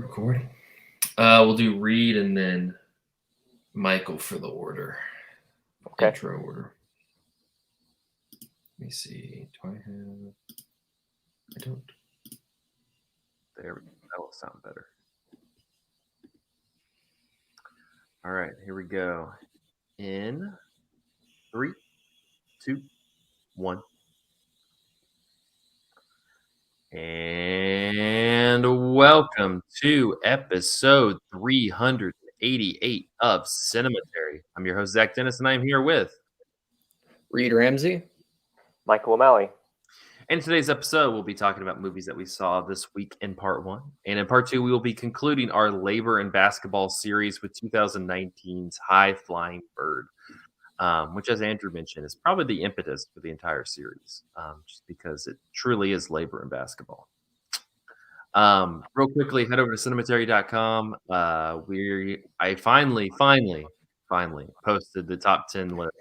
Recording. We'll do Reid and then Michael for the order. Okay. Intro order. Let me see. Do I have? I don't. There we go. That will sound better. All right, here we go. In 3, 2, 1. And welcome to episode 388 of Cinematary. I'm your host, Zach Dennis, and I'm here with Reid Ramsey. Michael O'Malley. In today's episode, we'll be talking about movies that we saw this week in part 1. And in part 2, we will be concluding our Labor and Basketball series with 2019's High Flying Bird, which, as Andrew mentioned, is probably the impetus for the entire series, just because it truly is labor and basketball. Real quickly, head over to cinematary.com. I finally posted the top 10 list.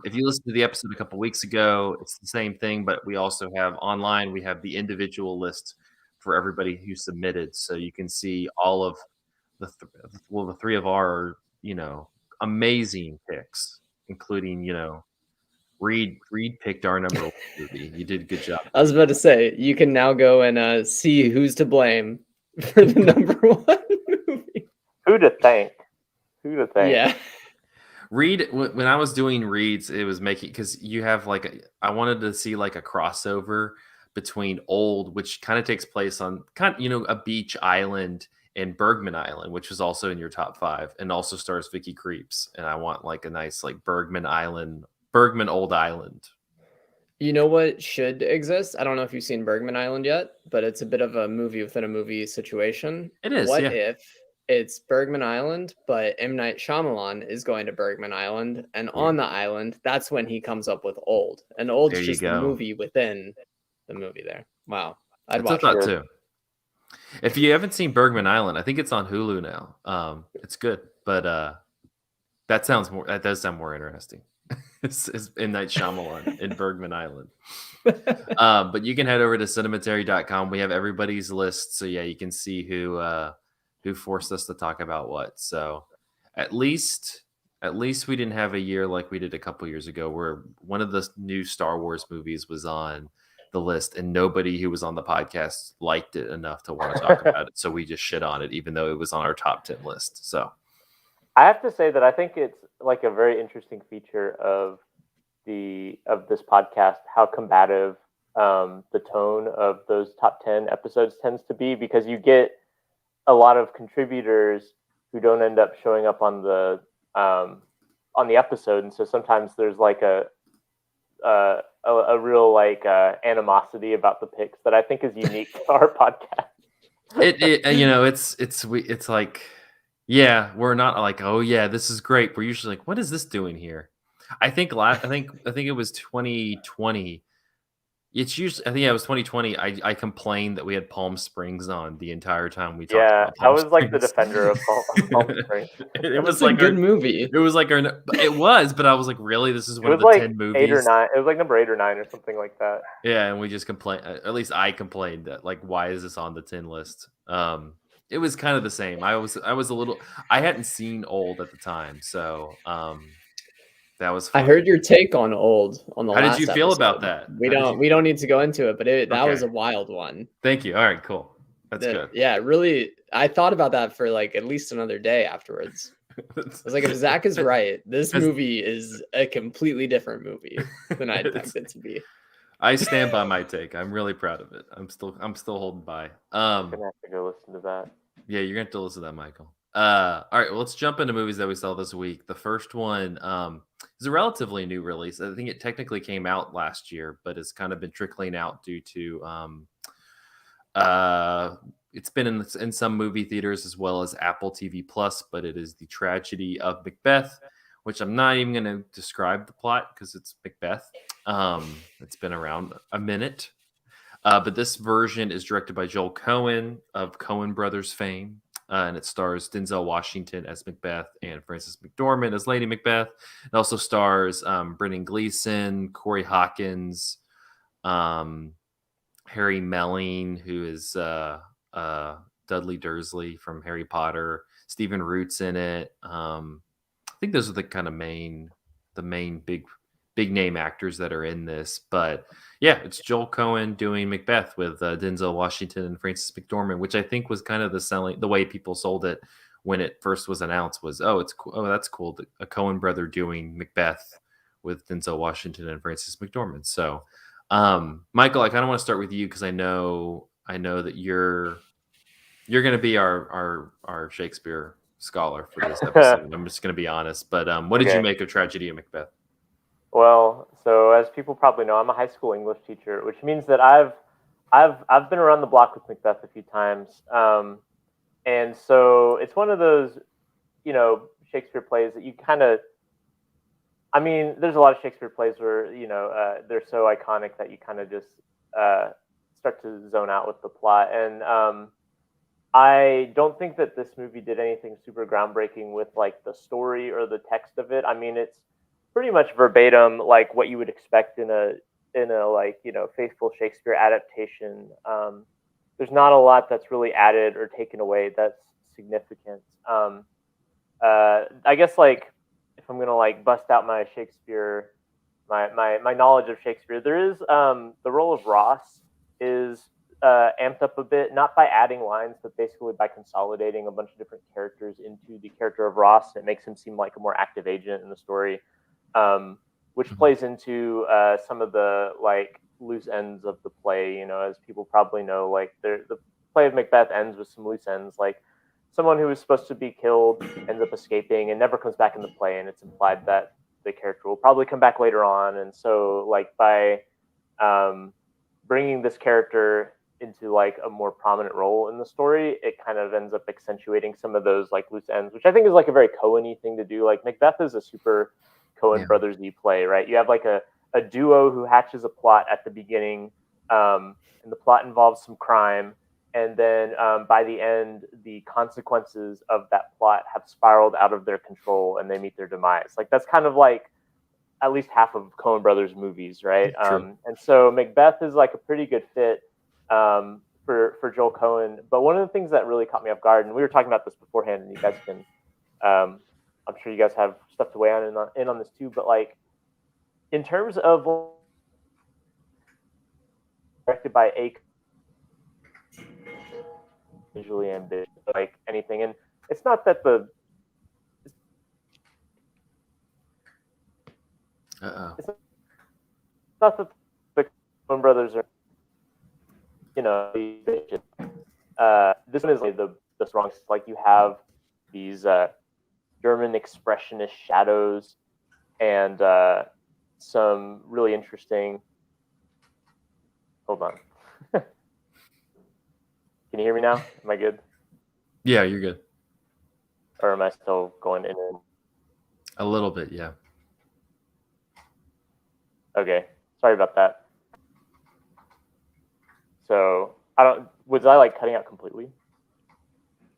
If you listened to the episode a couple weeks ago, it's the same thing, but we also have online, we have the individual list for everybody who submitted. So you can see all of the three of our, amazing picks, including, Reid picked our number one movie. You did a good job. I was about to say, you can now go and see who's to blame for the number one movie. Who to thank? Yeah. Reid, when I was doing Reid's, it was making, because you have I wanted to see like a crossover between Old, which kind of takes place on a beach island, and Bergman Island, which is also in your top 5 and also stars Vicky Creeps. And I want like a nice Bergman Old Island. You know what should exist? I don't know if you've seen Bergman Island yet, but it's a bit of a movie within a movie situation. It is. What if it's Bergman Island, but M. Night Shyamalan is going to Bergman Island, and on the island, that's when he comes up with Old. And Old's just the movie within the movie there. Wow. I'd watch that too. If you haven't seen Bergman Island, I think it's on Hulu now. It's good, but that does sound more interesting. It's M. Night Shyamalan in Bergman Island. But you can head over to cinematary.com. We have everybody's list, so yeah, you can see who forced us to talk about what. So at least we didn't have a year like we did a couple years ago, where one of the new Star Wars movies was on the list and nobody who was on the podcast liked it enough to want to talk about it. So we just shit on it, even though it was on our top 10 list. So I have to say that I think it's like a very interesting feature of this podcast, how combative the tone of those top 10 episodes tends to be, because you get a lot of contributors who don't end up showing up on the episode. And so sometimes there's like a real animosity about the picks that I think is unique to our podcast. It's like, yeah, we're not like, oh yeah, this is great. We're usually like, what is this doing here? I think it was 2020. It's usually, I think it was 2020. I complained that we had Palm Springs on the entire time we talked about Palm Springs. I was like the defender of Palm Springs. It was like a good movie. It was like it was, but I was like, really? This is one of the 10 movies? 8 or 9. It was like number 8 or 9 or something like that. Yeah, and we just complained. At least I complained that, like, why is this on the 10 list? It was kind of the same. I was a little. I hadn't seen Old at the time, so that was fun. I heard your take on Old on the last How did you feel episode. about that? We don't need to go into it, but that was a wild one. Thank you. All right, cool. That's good. Yeah, really. I thought about that for like at least another day afterwards. I was like, if Zach is right, this movie is a completely different movie than I expected it to be. I stand by my take. I'm really proud of it. I'm still holding by. I'm gonna have to go listen to that. Yeah, you're gonna have to listen to that, Michael. All right, well, let's jump into movies that we saw this week. The first one is a relatively new release. I think it technically came out last year, but it's kind of been trickling out due to it's been in some movie theaters as well as Apple TV Plus. But it is The Tragedy of Macbeth, which I'm not even going to describe the plot because it's Macbeth. It's been around a minute, but this version is directed by Joel Coen of Coen Brothers fame. And it stars Denzel Washington as Macbeth and Frances McDormand as Lady Macbeth. It also stars Brendan Gleeson, Corey Hawkins, Harry Melling, who is Dudley Dursley from Harry Potter. Stephen Root's in it. I think those are the main big name actors that are in this. But yeah, it's Joel Cohen doing Macbeth with Denzel Washington and Frances McDormand, which I think was kind of the way people sold it when it first was announced was, oh, it's cool. Oh, that's cool. A Cohen brother doing Macbeth with Denzel Washington and Frances McDormand. So, Michael, I kind of want to start with you because I know that you're going to be our Shakespeare scholar for this episode. I'm just going to be honest. But what did you make of Tragedy of Macbeth? Well, so as people probably know, I'm a high school English teacher, which means that I've been around the block with Macbeth a few times, and so it's one of those, Shakespeare plays that you kind of. I mean, there's a lot of Shakespeare plays where they're so iconic that you kind of just start to zone out with the plot, and I don't think that this movie did anything super groundbreaking with like the story or the text of it. I mean, it's pretty much verbatim like what you would expect in a faithful Shakespeare adaptation. There's not a lot that's really added or taken away that's significant. I guess like if I'm gonna like bust out my Shakespeare, my knowledge of Shakespeare, there is the role of Ross is amped up a bit, not by adding lines, but basically by consolidating a bunch of different characters into the character of Ross. It makes him seem like a more active agent in the story, which plays into some of the like loose ends of the play. As people probably know, like the play of Macbeth ends with some loose ends, like someone who was supposed to be killed ends up escaping and never comes back in the play, and it's implied that the character will probably come back later on. And so, like by bringing this character into like a more prominent role in the story, it kind of ends up accentuating some of those like loose ends, which I think is like a very Cohen-y thing to do. Like Macbeth is a super Coen Brothers-y play, right? You have like a duo who hatches a plot at the beginning, and the plot involves some crime, and then by the end, the consequences of that plot have spiraled out of their control, and they meet their demise. Like that's kind of like at least half of Coen Brothers movies, right? And so Macbeth is like a pretty good fit for Joel Cohen. But one of the things that really caught me off guard, and we were talking about this beforehand, and you guys can, I'm sure you guys have stuff to weigh in on this too, but like in terms of directed by a visually ambitious, like anything, and it's not that it's not that the Coen Brothers are, this one is like the strongest. Like you have these German expressionist shadows and some really interesting. Hold on. Can you hear me now? Am I good? Yeah, you're good. Or am I still going in? A little bit, yeah. Okay, sorry about that. So was I like cutting out completely?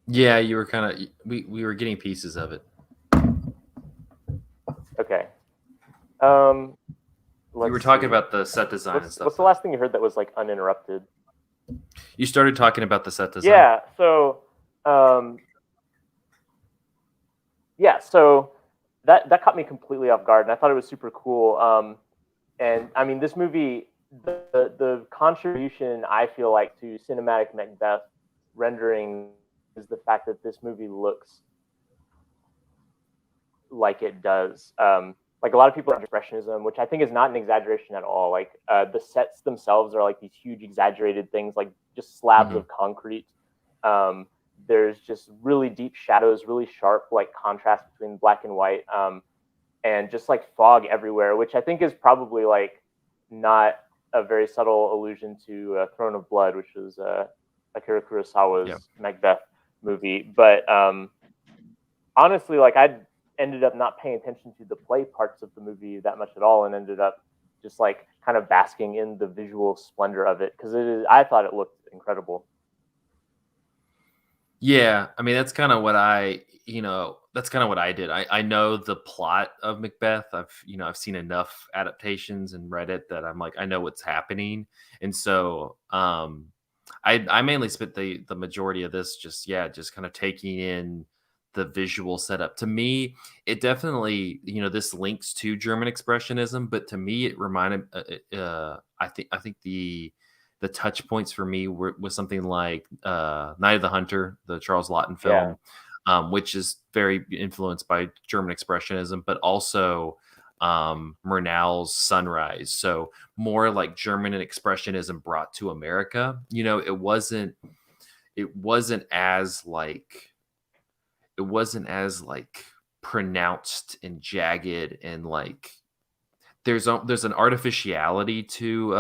Yeah, you were kind of. We were getting pieces of it. Okay. You were talking about the set design and stuff. What's the last thing you heard that was like uninterrupted? You started talking about the set design. Yeah. So, so that caught me completely off guard, and I thought it was super cool. And I mean, this movie, the contribution I feel like to cinematic Macbeth rendering is the fact that this movie looks like it does. Like a lot of people are Expressionism, which I think is not an exaggeration at all. Like the sets themselves are like these huge exaggerated things, like just slabs of concrete. There's just really deep shadows, really sharp like contrast between black and white, and just like fog everywhere, which I think is probably like not a very subtle allusion to Throne of Blood, which was Akira Kurosawa's Macbeth movie. But honestly, like I ended up not paying attention to the play parts of the movie that much at all, and ended up just like kind of basking in the visual splendor of it because I thought it looked incredible. Yeah, I mean that's kind of what I did. I know the plot of Macbeth. I've seen enough adaptations and read it that I'm like I know what's happening, and so I mainly spent the majority of this just kind of taking in the visual setup. To me, it definitely, this links to German expressionism, but to me, it reminded. I think the touch points for me was something like Night of the Hunter, the Charles Laughton film, which is very influenced by German expressionism, but also Murnau's Sunrise. So more like German and expressionism brought to America. It wasn't as pronounced and jagged, and like there's an artificiality to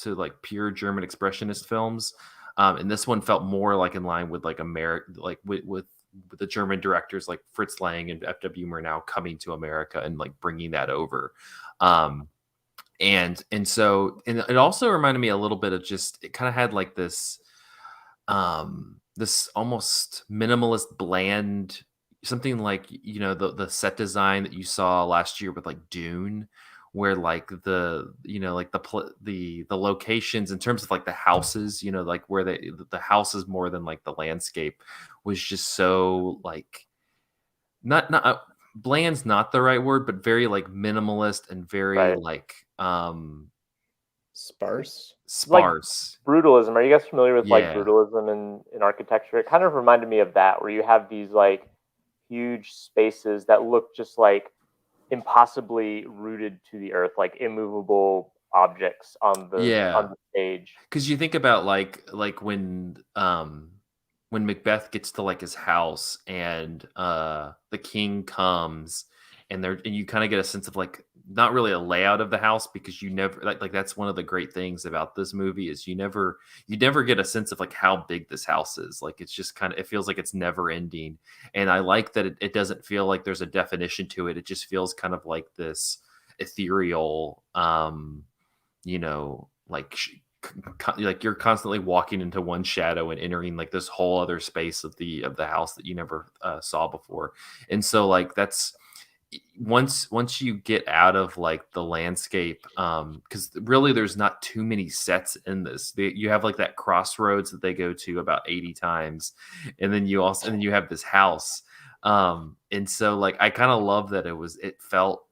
like pure German expressionist films. And this one felt more like in line with like America, like with the German directors like Fritz Lang and F.W. Murnau coming to America and like bringing that over. And it also reminded me a little bit of it kind of had like this almost minimalist, bland, something like, the set design that you saw last year with like Dune, where like the locations in terms of like the houses, like where the houses more than like the landscape was just so like not bland's not the right word, but very like minimalist and very like sparse. Like brutalism. Are you guys familiar with like brutalism in architecture? It kind of reminded me of that, where you have these like huge spaces that look just like impossibly rooted to the earth, like immovable objects on the stage. Because you think about like when Macbeth gets to like his house and the king comes and you kind of get a sense of like not really a layout of the house, because you never like that's one of the great things about this movie is you never get a sense of like how big this house is. Like it's just kind of, it feels like it's never ending. And I like that it doesn't feel like there's a definition to it. It just feels kind of like this ethereal, like you're constantly walking into one shadow and entering like this whole other space of the house that you never saw before. And so like that's once you get out of like the landscape, because really there's not too many sets in this. You have like that crossroads that they go to about 80 times, and then you have this house, and so like I kind of love that it felt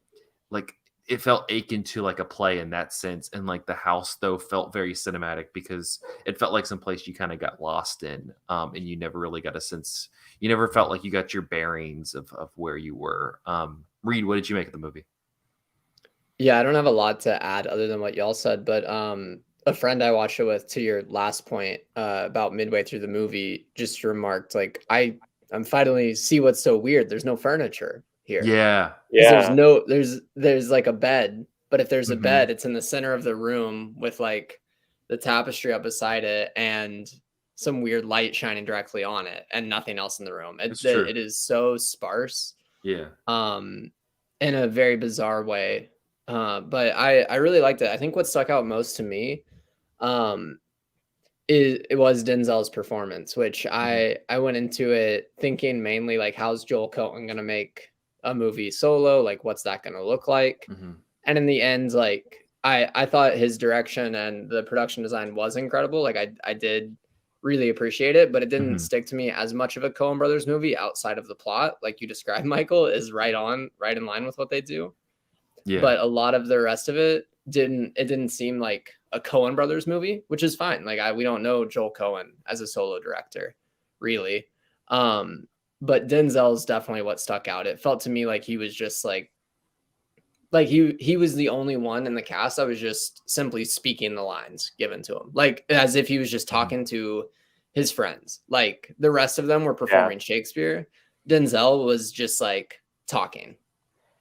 akin to like a play in that sense. And like the house though felt very cinematic because it felt like some place you kind of got lost in, and you never really got a sense, you never felt like you got your bearings of where you were. Reid, what did you make of the movie? Yeah, I don't have a lot to add other than what y'all said, but a friend I watched it with, to your last point, about midway through the movie, just remarked like, I'm finally see what's so weird. There's no furniture here. Yeah. There's like a bed, but if there's a bed, it's in the center of the room with like the tapestry up beside it and some weird light shining directly on it and nothing else in the room. It is so sparse. Yeah. In a very bizarre way. But I really liked it. I think what stuck out most to me it was Denzel's performance, which I went into it thinking mainly like, how's Joel Cohen gonna make a movie solo? Like, what's that gonna look like? And in the end, like I thought his direction and the production design was incredible. Like I did really appreciate it, but it didn't stick to me as much of a Coen Brothers movie outside of the plot. Like you described, Michael, is right in line with what they do. Yeah. But a lot of the rest of it didn't seem like a Coen Brothers movie, which is fine. Like we don't know Joel Cohen as a solo director, really. But Denzel's definitely what stuck out. It felt to me like he was just like he was the only one in the cast that was just simply speaking the lines given to him, like as if he was just talking to his friends. Like the rest of them were performing Shakespeare. Denzel was just like talking.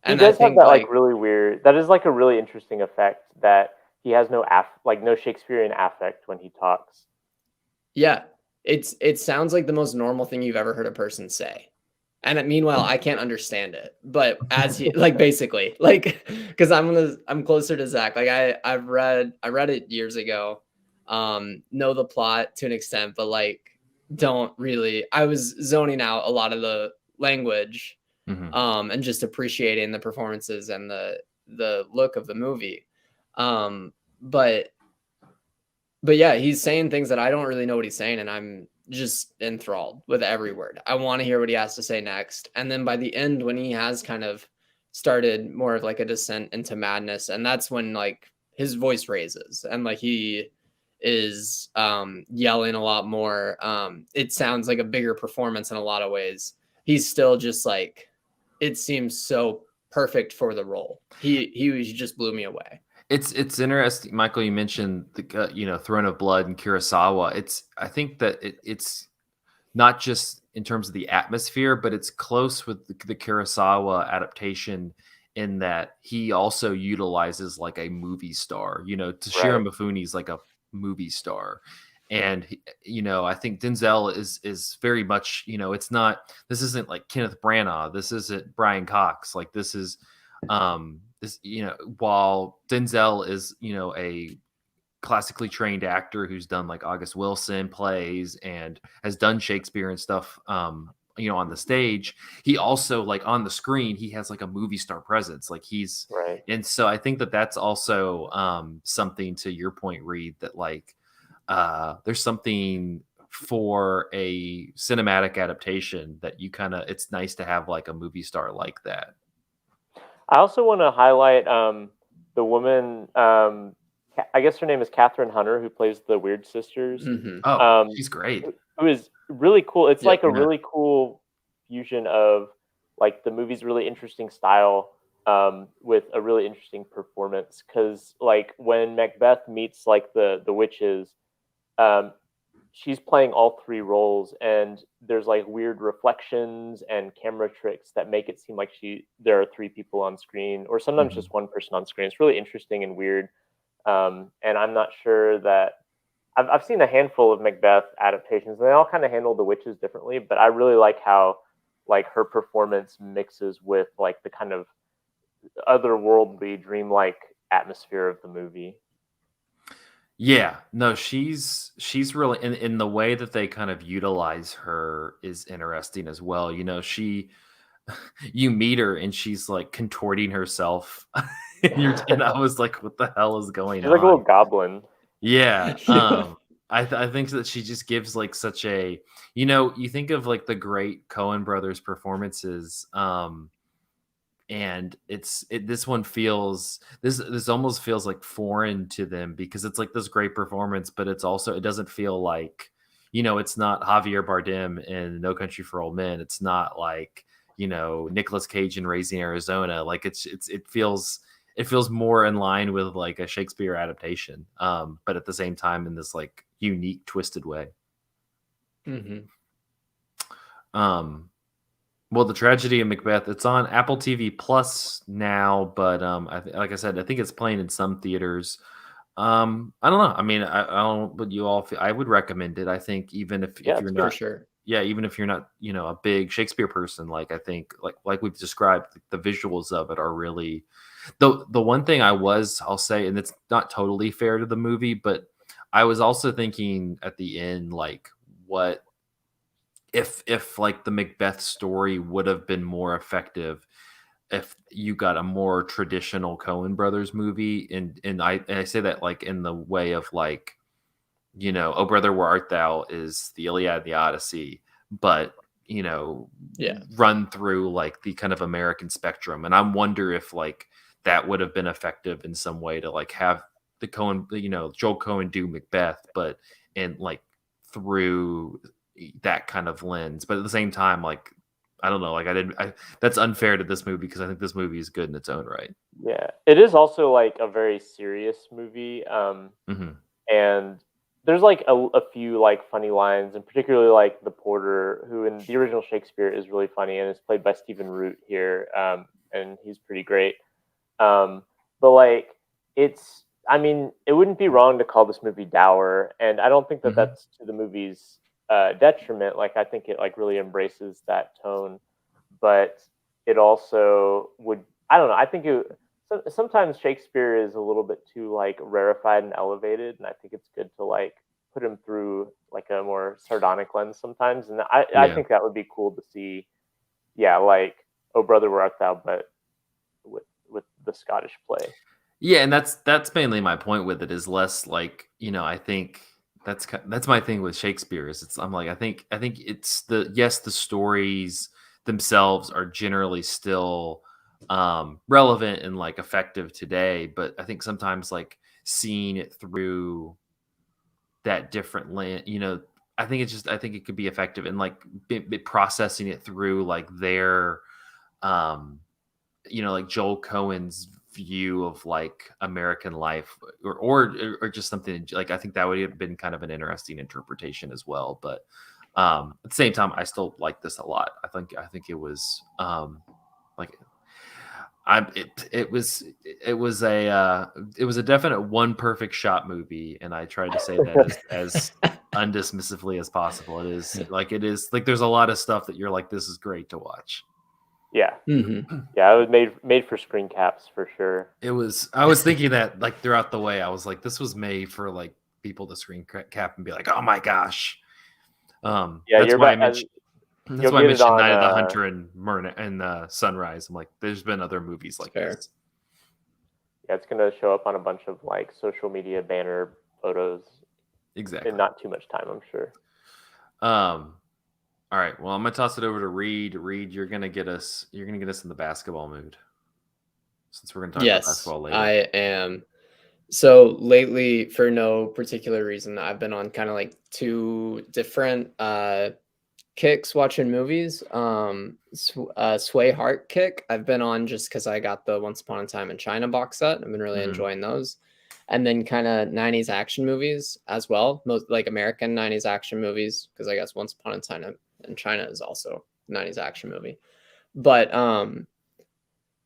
And he does have that like really weird. That is like a really interesting effect that he has no Shakespearean affect when he talks. Yeah, it sounds like the most normal thing you've ever heard a person say. And meanwhile, I can't understand it. But as he like basically like, because I'm closer to Zach. Like I read it years ago. Know the plot to an extent, but like don't really. I was zoning out a lot of the language, and just appreciating the performances and the look of the movie. But But yeah, he's saying things that I don't really know what he's saying, and I'm just enthralled with every word. I want to hear what he has to say next. And then by the end, when he has kind of started more of like a descent into madness, and that's when like his voice raises and like he is yelling a lot more. It sounds like a bigger performance in a lot of ways. He's still just like, it seems so perfect for the role. He just blew me away. It's interesting, Michael. You mentioned the Throne of Blood and Kurosawa. I think that it's not just in terms of the atmosphere, but it's close with the Kurosawa adaptation in that he also utilizes like a movie star. Toshiro Mifune's like a movie star, and I think Denzel is very much it's not, this isn't like Kenneth Branagh, this isn't Brian Cox, like this is this while Denzel is a classically trained actor who's done like August Wilson plays and has done Shakespeare and stuff on the stage, he also like on the screen he has like a movie star presence, like he's right. And so I think that that's also something, to your point, Reid, that like there's something for a cinematic adaptation that it's nice to have like a movie star like that. I also want to highlight the woman. I guess her name is Catherine Hunter, who plays the Weird Sisters. Mm-hmm. Oh, she's great. Who is really cool. It's like a really cool fusion of like the movie's really interesting style with a really interesting performance. Because like when Macbeth meets like the witches, she's playing all three roles, and there's like weird reflections and camera tricks that make it seem like there are three people on screen, or sometimes just one person on screen. It's really interesting and weird. And I'm not sure that I've seen a handful of Macbeth adaptations, and they all kind of handle the witches differently. But I really like how like her performance mixes with like the kind of otherworldly, dreamlike atmosphere of the movie. Yeah, no, she's really in the way that they kind of utilize her is interesting as well. You meet her and she's like contorting herself, and I was like, "What the hell is going on?" She's like a little goblin. Yeah, I think that she just gives like such a you think of like the great Coen brothers performances, and this one feels this almost feels like foreign to them because it's like this great performance, but it doesn't feel like it's not Javier Bardem in No Country for Old Men. It's not like Nicolas Cage in Raising Arizona. Like it feels more in line with like a Shakespeare adaptation, but at the same time in this like unique, twisted way. Mm-hmm. Well, the Tragedy of Macbeth, it's on Apple TV Plus now, but like I said, I think it's playing in some theaters. I don't know. I mean, I don't. But you all, I would recommend it. I think even if you're not, sure. Yeah, even if you're not, a big Shakespeare person, like I think, like we've described, the visuals of it are really. The one thing I'll say, and it's not totally fair to the movie, but I was also thinking at the end, like, what if like the Macbeth story would have been more effective if you got a more traditional Coen Brothers movie, and I say that like in the way of like, Oh Brother Where Art Thou is the Iliad and the Odyssey, but run through like the kind of American spectrum, and I wonder if like that would have been effective in some way to like have the Coen, Joel Coen do Macbeth, but and like through that kind of lens, but at the same time, like I don't know, like that's unfair to this movie because I think this movie is good in its own right. Yeah, it is also like a very serious movie, and there's like a few like funny lines, and particularly like the porter, who in the original Shakespeare is really funny and is played by Stephen Root here, and he's pretty great. But like I mean, it wouldn't be wrong to call this movie dour, and I don't think that that's to the movie's detriment. Like I think it like really embraces that tone, but it also would. I don't know. I think sometimes Shakespeare is a little bit too like rarefied and elevated, and I think it's good to like put him through like a more sardonic lens sometimes. And I think that would be cool to see. Yeah, like Oh Brother Where Art Thou, but with the Scottish play. Yeah, and that's mainly my point with it, is less like, I think that's my thing with Shakespeare, is I'm like, I think it's the stories themselves are generally still relevant and like effective today, but I think sometimes like seeing it through that different lens, I think it could be effective, and like processing it through like their um like Joel Cohen's view of like American life, or just something like, I think that would have been kind of an interesting interpretation as well. But at the same time, I still like this a lot. I think it was like it was a definite one perfect shot movie, and I tried to say that as undismissively as possible. It is like there's a lot of stuff that you're like, this is great to watch. Yeah. Mm-hmm. Yeah, it was made for screen caps for sure. I was thinking that like throughout the way, I was like, this was made for like people to screen cap and be like, oh my gosh. Yeah, that's you're why about. that's why I mentioned Night of the Hunter and Sunrise. I'm like, there's been other movies like this. Yeah, it's gonna show up on a bunch of like social media banner photos. Exactly. In not too much time, I'm sure. All right. Well, I'm gonna toss it over to Reid. Reid, you're gonna get us in the basketball mood, since we're gonna talk about basketball later. I am. So lately, for no particular reason, I've been on kind of like two different kicks watching movies. Sway Heart kick I've been on just because I got the Once Upon a Time in China box set. I've been really enjoying those. And then kind of 90s action movies as well, most like American 90s action movies, because I guess Once Upon a Time in China is also a 90s action movie. But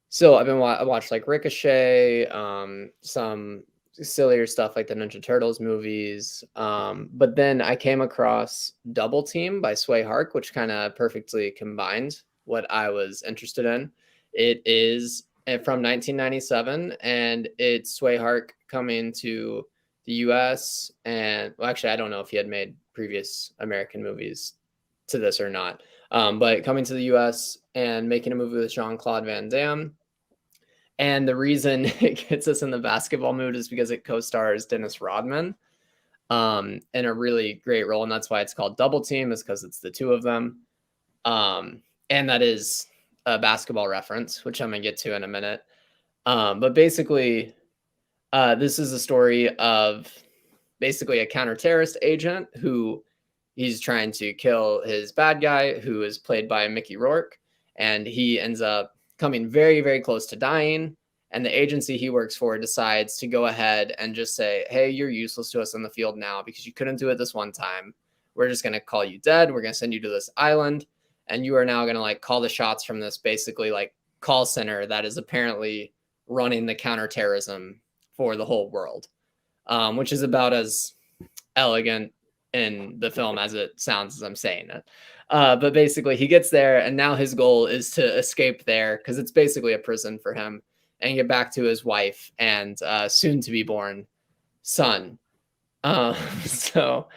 so I've been I watched like Ricochet, some sillier stuff like the Ninja Turtles movies. But then I came across Double Team by Sway Hark, which kind of perfectly combined what I was interested in. It is from 1997, and it's Sway Hark coming to the US. And well, actually, I don't know if he had made previous American movies to this or not. But coming to the US and making a movie with Jean-Claude Van Damme. And the reason it gets us in the basketball mood is because it co-stars Dennis Rodman in a really great role. And that's why it's called Double Team, is because it's the two of them. And that is a basketball reference, which I'm going to get to in a minute. But basically, this is a story of basically a counter-terrorist agent who he's trying to kill his bad guy, who is played by Mickey Rourke. And he ends up coming very, very close to dying. And the agency he works for decides to go ahead and just say, hey, you're useless to us on the field now because you couldn't do it this one time. We're just going to call you dead. We're going to send you to this island. And you are now going to like call the shots from this basically like call center that is apparently running the counterterrorism for the whole world, which is about as elegant in the film as it sounds as I'm saying it. But basically he gets there, and now his goal is to escape there because it's basically a prison for him, and get back to his wife and soon to be born son. So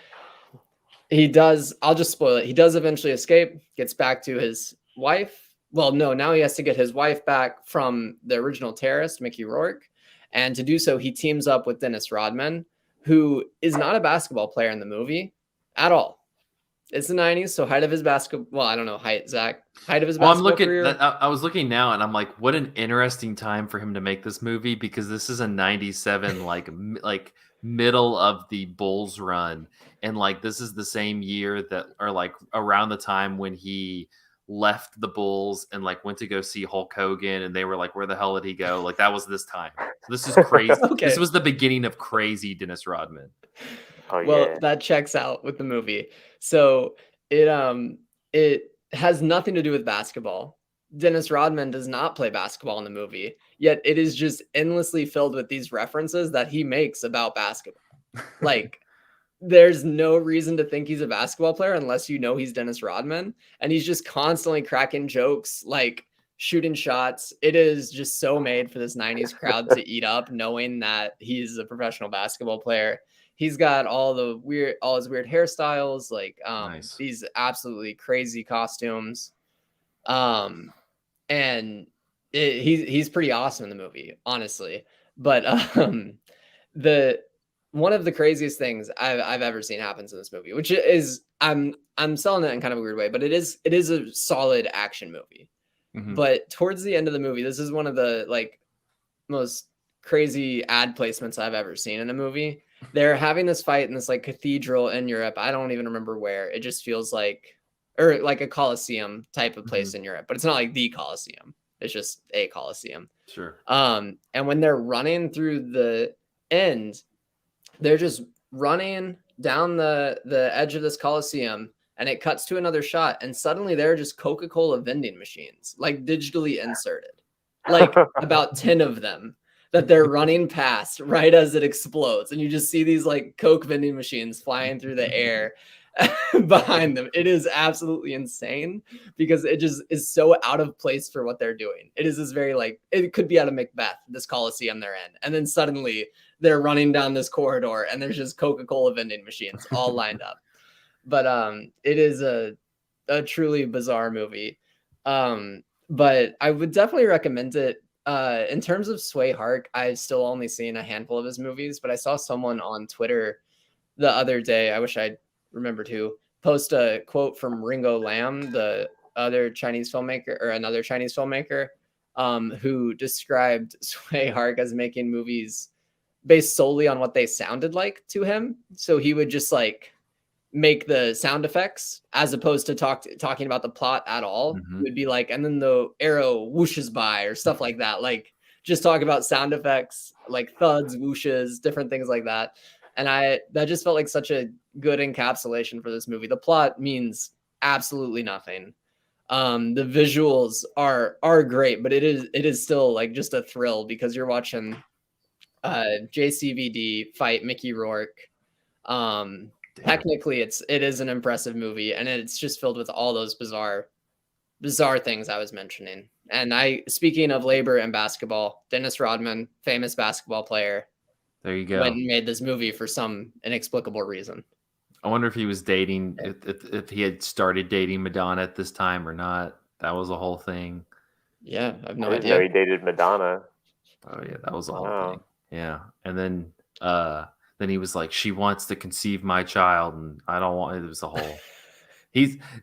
he does, I'll just spoil it. He does eventually escape, gets back to his wife. Well, no, now he has to get his wife back from the original terrorist, Mickey Rourke. And to do so, he teams up with Dennis Rodman, who is not a basketball player in the movie at all. It's the 90s, so height of his basketball. Well, I don't know height, Zach. Height of his basketball career. I was looking now, and I'm like, what an interesting time for him to make this movie, because this is a 97, like middle of the Bulls run, and like this is the same year that, or like around the time when he left the Bulls and like went to go see Hulk Hogan, and they were like, where the hell did he go? Like that was this time. So this is crazy. Okay. This was the beginning of crazy Dennis Rodman. Oh, yeah. Well, that checks out with the movie. So it has nothing to do with basketball. Dennis Rodman does not play basketball in the movie, yet it is just endlessly filled with these references that he makes about basketball. Like, there's no reason to think he's a basketball player unless you know he's Dennis Rodman, and he's just constantly cracking jokes, like shooting shots. It is just so made for this 90s crowd to eat up, knowing that he's a professional basketball player. He's got all his weird hairstyles, like nice. These absolutely crazy costumes. And he's pretty awesome in the movie, honestly. But the one of the craziest things I've ever seen happens in this movie, which is I'm selling it in kind of a weird way, but it is a solid action movie. Mhm. But towards the end of the movie, this is one of the like most crazy ad placements I've ever seen in a movie. They're having this fight in this like cathedral in Europe. I don't even remember where. It just feels like, or like a Colosseum type of place in Europe, but it's not like the Colosseum. It's just a Colosseum. Sure. And when they're running through the end, they're just running down the edge of this Colosseum, and it cuts to another shot, and suddenly there are just Coca-Cola vending machines, like digitally inserted, like about 10 of them that they're running past right as it explodes. And you just see these like Coke vending machines flying through the air behind them. It is absolutely insane because it just is so out of place for what they're doing. It is this very like, it could be out of Macbeth, this Colosseum they're in. And then suddenly they're running down this corridor and there's just Coca-Cola vending machines all lined up. But it is a truly bizarre movie. But I would definitely recommend it. In terms of Sway Hark, I've still only seen a handful of his movies, but I saw someone on Twitter the other day, I wish I'd remembered who, post a quote from Ringo Lam, the other Chinese filmmaker, or another Chinese filmmaker, who described Sway Hark as making movies based solely on what they sounded like to him. So he would just like make the sound effects as opposed to talking about the plot at all. It would be like, and then the arrow whooshes by or stuff like that. Like just talk about sound effects, like thuds, whooshes, different things like that. And that just felt like such a good encapsulation for this movie. The plot means absolutely nothing. The visuals are great, but it is still like just a thrill because you're watching JCVD fight Mickey Rourke. Technically it is an impressive movie, and it's just filled with all those bizarre things I was mentioning. And speaking of labor and basketball, Dennis Rodman, famous basketball player, there you go, went and made this movie for some inexplicable reason. I wonder if he was dating, if he had started dating Madonna at this time or not. That was a whole thing. Yeah, I have no I didn't idea. know he dated Madonna. Oh yeah, that was a whole thing. Yeah, and then he was like, she wants to conceive my child, and I don't want. It was a whole.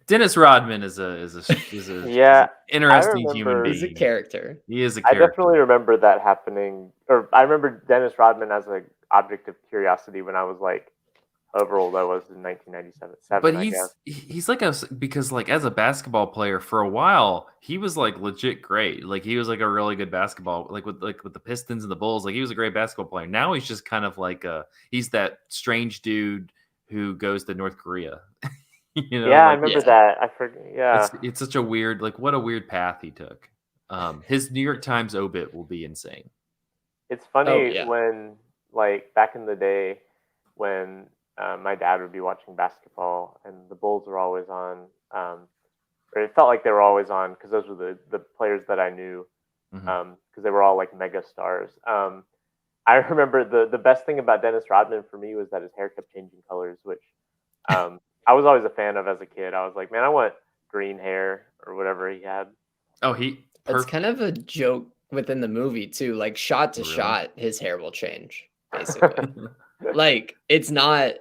Dennis Rodman is a Yeah, interesting human being. He's a character. He is a character. I definitely remember that happening, or I remember Dennis Rodman as an object of curiosity when I was like, however old I was in 1997. But he's like because like as a basketball player for a while, he was like legit great. Like he was like a really good basketball, like with the Pistons and the Bulls. Like he was a great basketball player. Now he's just kind of like he's that strange dude who goes to North Korea. You know, yeah, I remember that. I forget. Yeah, it's such a weird, like what a weird path he took. His New York Times obit will be insane. It's funny when like back in the day when my dad would be watching basketball and the Bulls were always on, or it felt like they were always on because those were the players that I knew because they were all like mega stars. I remember the best thing about Dennis Rodman for me was that his hair kept changing colors, which I was always a fan of as a kid. I was like, man, I want green hair or whatever he had. Oh, it's kind of a joke within the movie too. Like shot to shot, his hair will change basically. Like it's not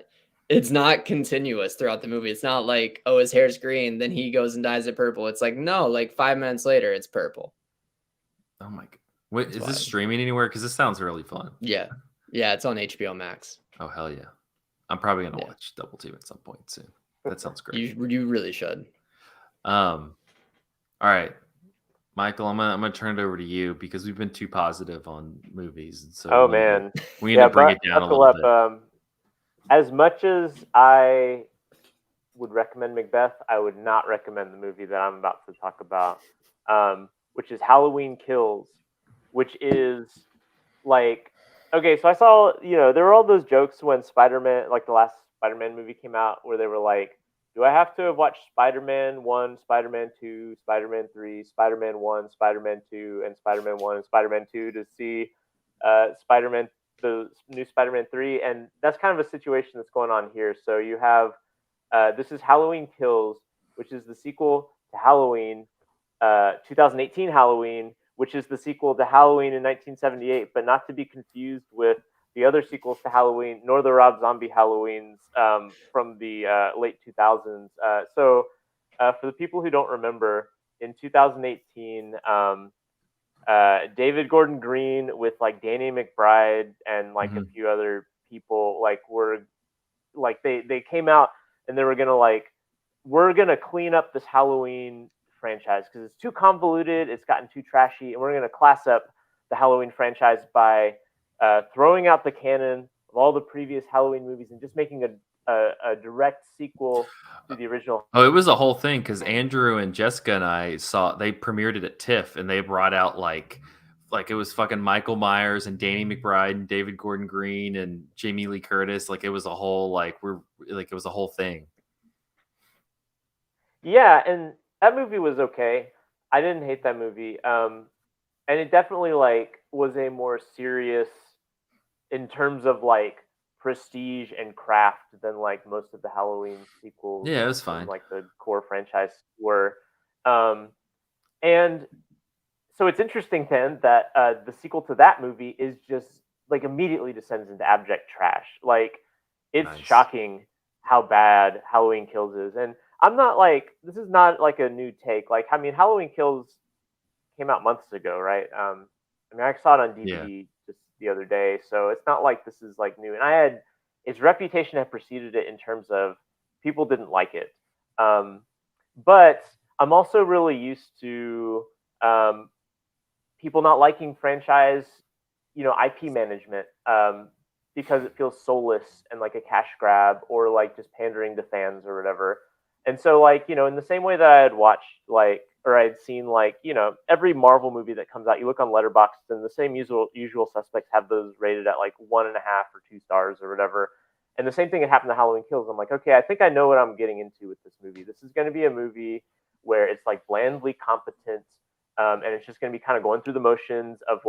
continuous throughout the movie. It's not like, oh, his hair's green, then he goes and dyes it purple. It's like, no, like 5 minutes later, it's purple. Oh my god! Wait, is this streaming anywhere? Because this sounds really fun. Yeah, it's on HBO Max. Oh hell yeah! I'm probably gonna watch Double Team at some point soon. That sounds great. You really should. All right, Michael, I'm gonna turn it over to you because we've been too positive on movies, and so we need to bring it down a little bit. As much as I would recommend Macbeth, I would not recommend the movie that I'm about to talk about, which is Halloween Kills, which is like, okay, so I saw, there were all those jokes when Spider-Man, like the last Spider-Man movie came out, where they were like, do I have to have watched Spider-Man 1, Spider-Man 2, Spider-Man 3, Spider-Man 1, Spider-Man 2, and Spider-Man 1 and Spider-Man 2 to see the new Spider-Man 3? And that's kind of a situation that's going on here. So you have, this is Halloween Kills, which is the sequel to Halloween, 2018 Halloween, which is the sequel to Halloween in 1978, but not to be confused with the other sequels to Halloween, nor the Rob Zombie Halloweens from the late 2000s. So for the people who don't remember, in 2018, David Gordon Green with like Danny McBride and like a few other people were they came out and they were gonna we're gonna clean up this Halloween franchise because it's too convoluted, it's gotten too trashy, and we're gonna class up the Halloween franchise by throwing out the canon of all the previous Halloween movies and just making a direct sequel to the original. Oh, it was a whole thing because Andrew and Jessica and I they premiered it at TIFF, and they brought out like it was fucking Michael Myers and Danny McBride and David Gordon Green and Jamie Lee Curtis. Like it was a whole it was a whole thing. Yeah, and that movie was okay. I didn't hate that movie. And it definitely was a more serious in terms of prestige and craft than most of the Halloween sequels. Yeah, it was fine. The core franchise were. And so it's interesting then that the sequel to that movie is just immediately descends into abject trash. It's shocking how bad Halloween Kills is. And I'm not this is not a new take. I mean, Halloween Kills came out months ago, right? I mean, I saw it on DVD just the other day, so it's not like this is new. And its reputation had preceded it in terms of people didn't like it. But I'm also really used to people not liking franchise, IP management because it feels soulless and like a cash grab or just pandering to fans or whatever. And so in the same way that I had watched or I'd seen every Marvel movie that comes out, you look on Letterboxd and the same usual suspects have those rated at 1.5 or 2 stars or whatever. And the same thing had happened to Halloween Kills. I'm like, okay, I think I know what I'm getting into with this movie. This is going to be a movie where it's blandly competent, and it's just going to be kind of going through the motions of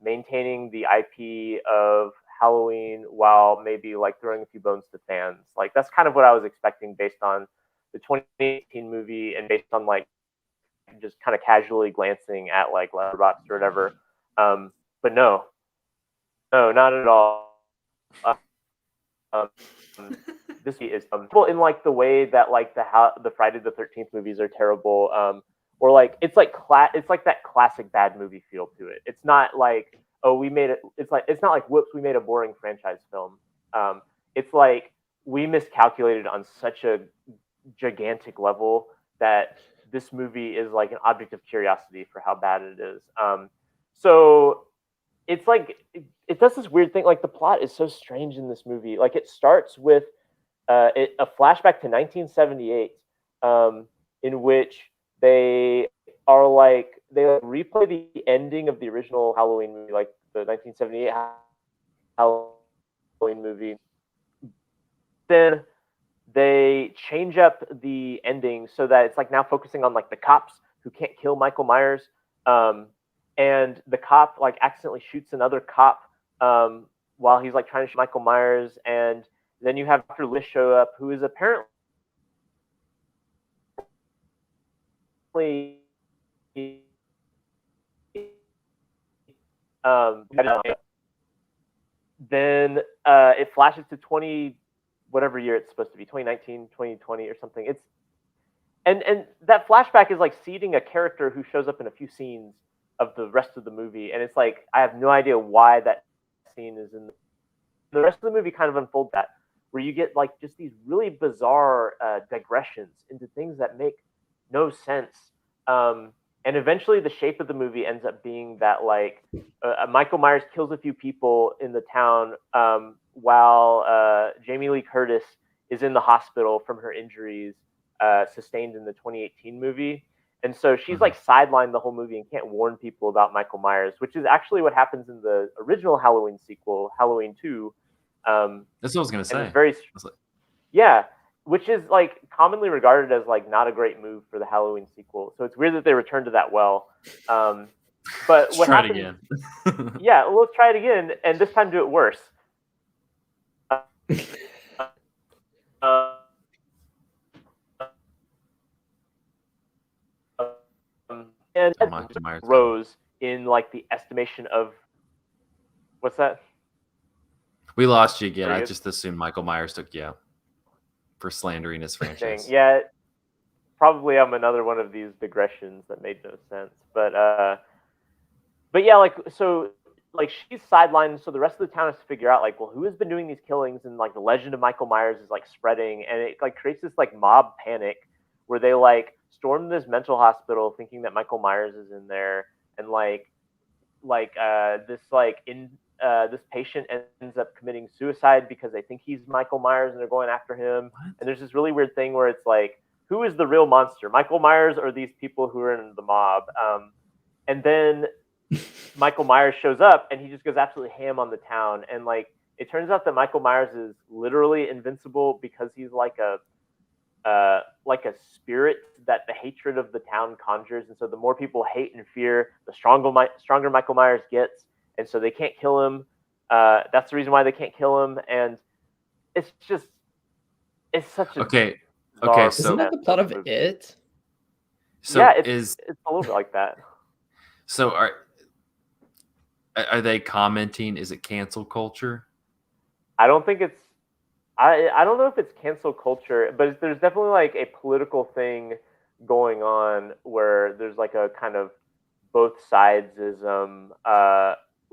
maintaining the IP of Halloween while maybe throwing a few bones to fans. That's kind of what I was expecting based on the 2018 movie and based on just kind of casually glancing at Letterboxd or whatever. But no, not at all. This is in the way that the Friday the 13th movies are terrible, or it's that classic bad movie feel to it. It's not oh, we made it. It's not whoops, we made a boring franchise film. It's we miscalculated on such a gigantic level that this movie is an object of curiosity for how bad it is. So it's it does this weird thing. The plot is so strange in this movie. It starts with a flashback to 1978, in which they are they replay the ending of the original Halloween movie, the 1978 Halloween movie. Then they change up the ending so that it's now focusing on the cops who can't kill Michael Myers. And the cop accidentally shoots another cop while he's trying to shoot Michael Myers. And then you have Dr. Lish show up, who is apparently then it flashes to 20 whatever year it's supposed to be, 2019, 2020 or something. It's and that flashback is seeding a character who shows up in a few scenes of the rest of the movie, and it's I have no idea why that scene is in the rest of the movie. Kind of unfolds that, where you get just these really bizarre digressions into things that make no sense, and eventually the shape of the movie ends up being that Michael Myers kills a few people in the town while Jamie Lee Curtis is in the hospital from her injuries sustained in the 2018 movie. And so she's sidelined the whole movie and can't warn people about Michael Myers, which is actually what happens in the original Halloween sequel, Halloween 2. That's what I was going to say. It's very, yeah, which is commonly regarded as not a great move for the Halloween sequel. So it's weird that they returned to that well. But let's what try happened, it again. yeah, well, let's try it again, and this time do it worse. And Rose in like the estimation of what's that? We lost you again. Very I good. just assumed Michael Myers took you out for slandering his franchise. Yeah, probably I'm another one of these digressions that made no sense. But yeah, like so like she's sidelined, so the rest of the town has to figure out like, well, who has been doing these killings, and like the legend of Michael Myers is like spreading, and it like creates this like mob panic where they like storm this mental hospital thinking that Michael Myers is in there, and this patient ends up committing suicide because they think he's Michael Myers and they're going after him. What? And there's this really weird thing where it's like, who is the real monster, Michael Myers or these people who are in the mob? And then Michael Myers shows up and he just goes absolutely ham on the town. And like, it turns out that Michael Myers is literally invincible because he's like a spirit that the hatred of the town conjures. And so the more people hate and fear, the stronger Michael Myers gets. And so they can't kill him. That's the reason why they can't kill him. And it's such a Okay. bizarre Isn't that the plot of movie. It? So yeah, it's a little bit like that. So are they commenting? Is it cancel culture? I don't think it's. I don't know if it's cancel culture, but there's definitely like a political thing going on where there's like a kind of both sidesism.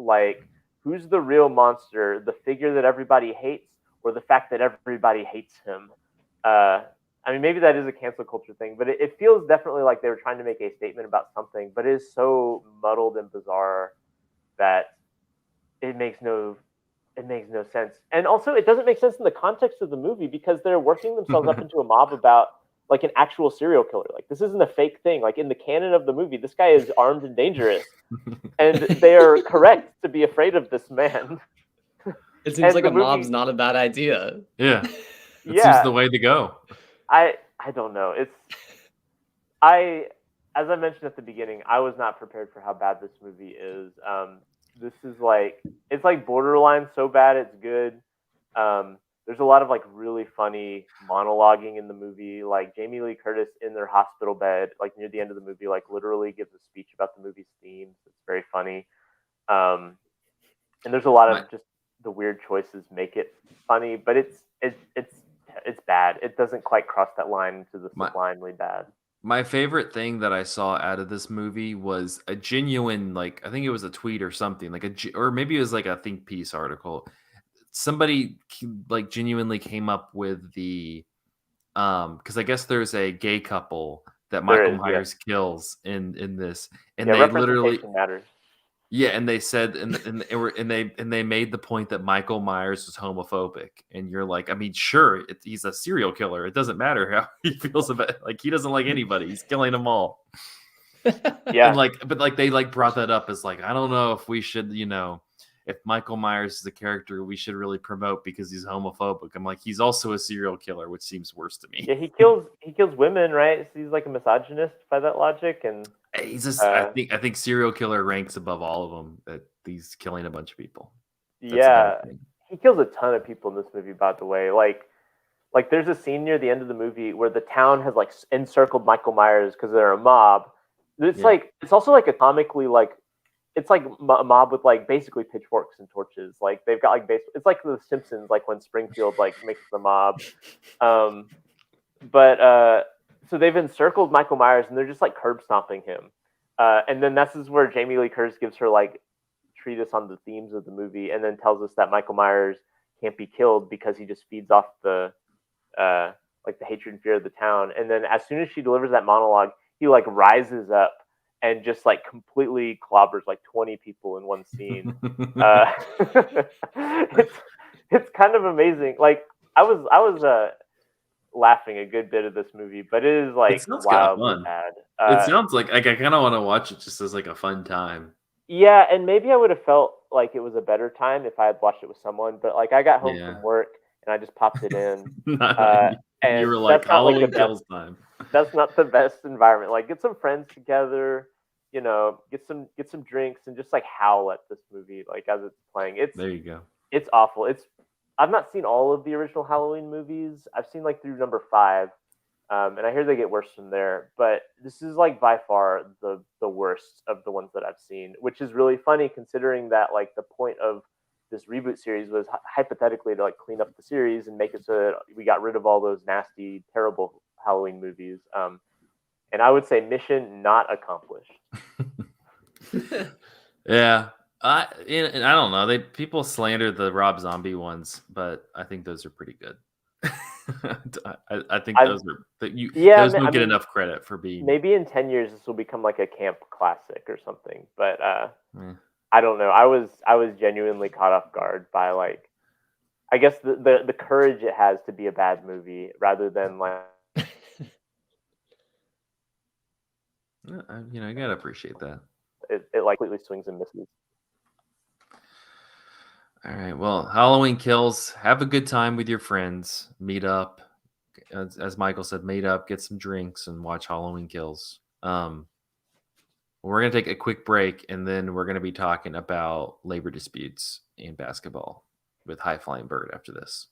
Like, who's the real monster? The figure that everybody hates, or the fact that everybody hates him? I mean, maybe that is a cancel culture thing, but it feels definitely like they were trying to make a statement about something, but it is so muddled and bizarre that it makes no sense. And also, it doesn't make sense in the context of the movie because they're working themselves up into a mob about like an actual serial killer. Like, this isn't a fake thing. Like, in the canon of the movie, this guy is armed and dangerous, and they are correct to be afraid of this man. It seems like a mob's not a bad idea. Yeah. It seems the way to go. I don't know. As I mentioned at the beginning, I was not prepared for how bad this movie is. This is like, it's like borderline so bad it's good. There's a lot of like really funny monologuing in the movie. Like Jamie Lee Curtis in their hospital bed, like near the end of the movie, like literally gives a speech about the movie's themes. It's very funny. And there's a lot of just the weird choices make it funny, but it's bad. It doesn't quite cross that line into the sublimely bad. My favorite thing that I saw out of this movie was a genuine, like, I think it was a tweet or something, or maybe it was like a think piece article. Somebody like genuinely came up with the, because I guess there's a gay couple that Michael Myers kills in this, and they literally matters. Yeah, and they said, and they made the point that Michael Myers was homophobic, and you're like, I mean, sure, he's a serial killer. It doesn't matter how he feels about it. Like, he doesn't like anybody. He's killing them all. Yeah, but they brought that up as like, I don't know if we should, if Michael Myers is a character we should really promote because he's homophobic. I'm like, he's also a serial killer, which seems worse to me. Yeah, he kills women, right? So he's like a misogynist by that logic, and he's just, I think serial killer ranks above all of them. That he's killing a bunch of people. That's he kills a ton of people in this movie. By the way, like there's a scene near the end of the movie where the town has like encircled Michael Myers because they're a mob. It's like, it's also like a comically like, it's like a mob with like basically pitchforks and torches. Like they've got like it's like the Simpsons, like when Springfield like makes the mob. So they've encircled Michael Myers and they're just like curb stomping him. And then this is where Jamie Lee Curtis gives her like treatise on the themes of the movie, and then tells us that Michael Myers can't be killed because he just feeds off the like the hatred and fear of the town. And then as soon as she delivers that monologue, he like rises up and just like completely clobbers like 20 people in one scene. It's kind of amazing. Like I was laughing a good bit of this movie, but it is like wildly bad. It sounds like I kind of want to watch it just as like a fun time. Yeah, and maybe I would have felt like it was a better time if I had watched it with someone. But like I got home from work and I just popped it in. And you were like, Halloween kills time. That's not the best environment. Like, get some friends together, get some drinks and just like howl at this movie like as it's playing. There you go. It's awful. I've not seen all of the original Halloween movies. I've seen like through number 5. and I hear they get worse from there. But this is like by far the worst of the ones that I've seen, which is really funny considering that like the point of this reboot series was hypothetically to like clean up the series and make it so that we got rid of all those nasty, terrible Halloween movies. And I would say mission not accomplished. Yeah. I don't know. People slander the Rob Zombie ones, but I think those are pretty good. I think those don't get enough credit for being. Maybe in 10 years this will become like a camp classic or something, but I don't know. I was genuinely caught off guard by like, I guess the courage it has to be a bad movie rather than like. I gotta appreciate that. It like completely swings and misses. All right. Well, Halloween Kills. Have a good time with your friends. Meet up, as Michael said. Meet up, get some drinks, and watch Halloween Kills. We're gonna take a quick break, and then we're gonna be talking about labor disputes in basketball with High Flying Bird after this.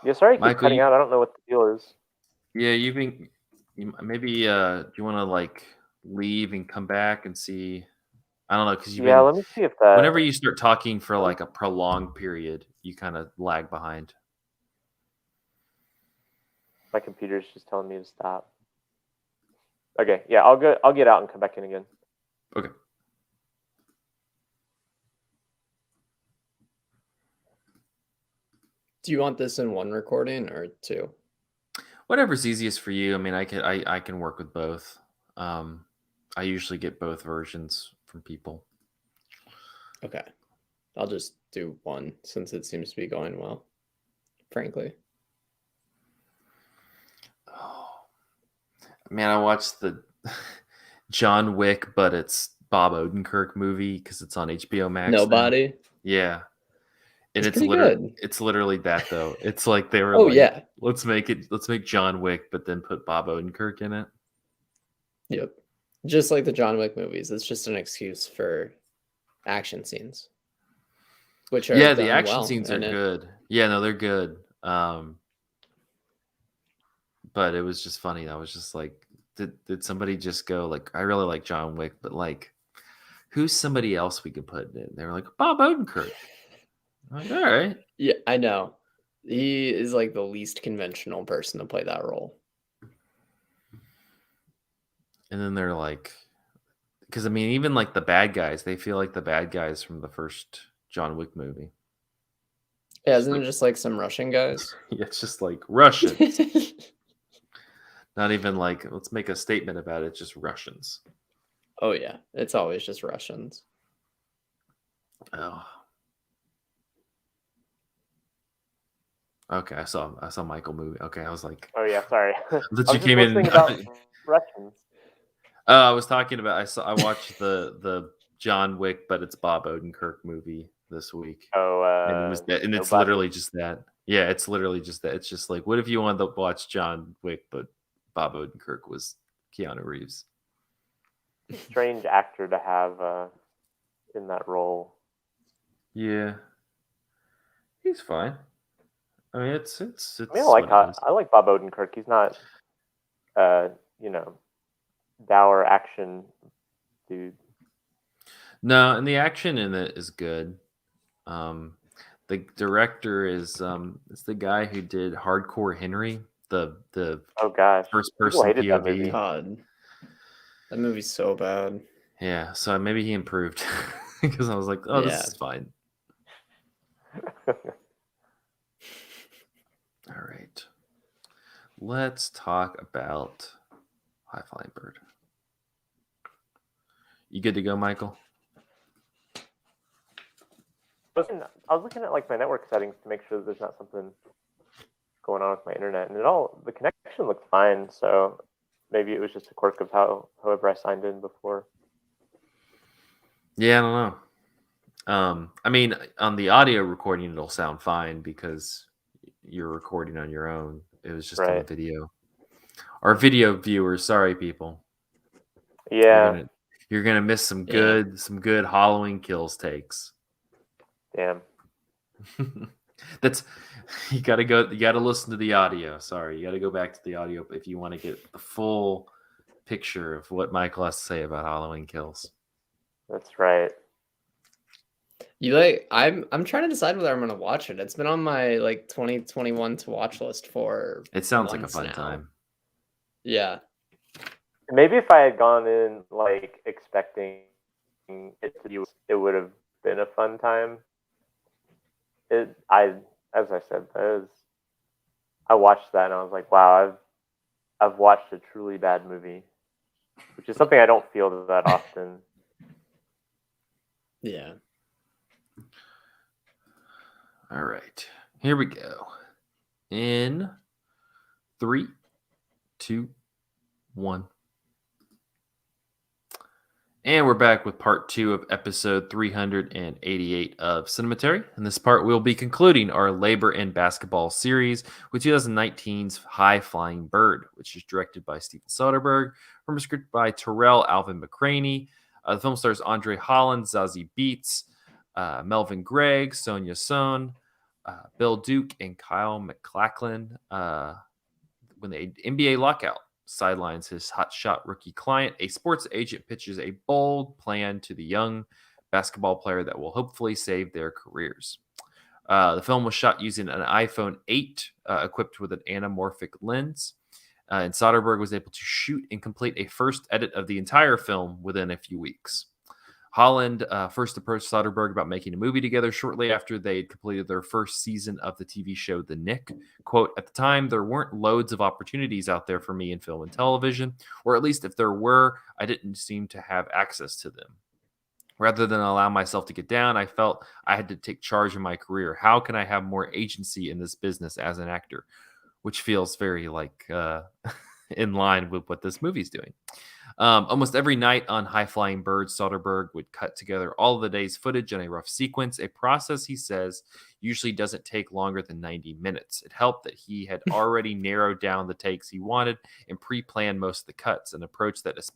Yeah, sorry, I keep cutting out. I don't know what the deal is. Yeah, maybe. Do you want to like leave and come back and see? I don't know because let me see if that. Whenever you start talking for like a prolonged period, you kind of lag behind. My computer's just telling me to stop. Okay, yeah, I'll get out and come back in again. Okay. Do you want this in one recording or two? Whatever's easiest for you. I mean, I can work with both. I usually get both versions from people. Okay. I'll just do one since it seems to be going well, frankly. Oh, man, I watched the John Wick, but it's Bob Odenkirk movie because it's on HBO Max. Nobody? Now. Yeah. And it's literally that though. It's like they were let's make John Wick, but then put Bob Odenkirk in it. Yep. Just like the John Wick movies. It's just an excuse for action scenes. Which are the action scenes are good. Yeah, no, they're good. But it was just funny. I was just like, did somebody just go like, I really like John Wick, but like, who's somebody else we could put in? They were like, Bob Odenkirk. I'm like, all right. Yeah, I know. He is like the least conventional person to play that role. And then they're like, because I mean, even like the bad guys, they feel like the bad guys from the first John Wick movie. Yeah, isn't it just like some Russian guys? Yeah, it's just like Russians. Not even like, let's make a statement about it. Just Russians. Oh yeah, it's always just Russians. Oh. Okay, I saw Michael movie. Okay, I was like, oh yeah, sorry. That you came in. About Russians. I was talking about. I watched the John Wick, but it's Bob Odenkirk movie this week. Oh, and it was that, and it's literally just that. Yeah, it's literally just that. It's just like, what if you wanted to watch John Wick, but Bob Odenkirk was Keanu Reeves? Strange actor to have in that role. Yeah, he's fine. I mean, it's. I mean, I like Bob Odenkirk. He's not, dour action dude. No, and the action in it is good. The director is the guy who did Hardcore Henry, the oh gosh, first person POV. That movie. God, that movie's so bad. Yeah, so maybe he improved because I was like, oh, this is fine. All right, let's talk about High Flying Bird. You good to go, Michael? I was looking at like my network settings to make sure that there's not something going on with my internet, and the connection looked fine. So maybe it was just a quirk of however I signed in before. Yeah, I don't know. I mean, on the audio recording, it'll sound fine because you're recording on your own. It was just on the video. Our video viewers, sorry, people. Yeah, you're gonna miss some good Halloween Kills takes. Damn. That's you got to go. You got to listen to the audio. Sorry, you got to go back to the audio if you want to get the full picture of what Michael has to say about Halloween Kills. That's right. I'm trying to decide whether I'm gonna watch it. It's been on my 2021 to watch list for It sounds like a months fun now. time. Yeah. Maybe if I had gone in expecting it to be, it would have been a fun time. As I said, I watched that and I was like, wow, I've watched a truly bad movie, which is something I don't feel that often. Yeah. All right, here we go. In 3, 2, 1. And we're back with part 2 of episode 388 of Cinematary. In this part, we'll be concluding our Labor in Basketball series with 2019's High Flying Bird, which is directed by Steven Soderbergh, from a script by Terrell Alvin McCraney. The film stars Andre Holland, Zazie Beetz, Melvin Gregg, Sonia Sohn, Bill Duke, and Kyle MacLachlan. When the NBA lockout sidelines his hotshot rookie client, a sports agent pitches a bold plan to the young basketball player that will hopefully save their careers. The film was shot using an iPhone 8 equipped with an anamorphic lens. And Soderbergh was able to shoot and complete a first edit of the entire film within a few weeks. Holland first approached Soderbergh about making a movie together shortly after they had completed their first season of the TV show The Nick. Quote, at the time, there weren't loads of opportunities out there for me in film and television, or at least if there were, I didn't seem to have access to them. Rather than allow myself to get down, I felt I had to take charge of my career. How can I have more agency in this business as an actor? Which feels very in line with what this movie's doing. Almost every night on High Flying Bird, Soderbergh would cut together all of the day's footage in a rough sequence, a process he says usually doesn't take longer than 90 minutes. It helped that he had already narrowed down the takes he wanted and pre-planned most of the cuts, an approach that was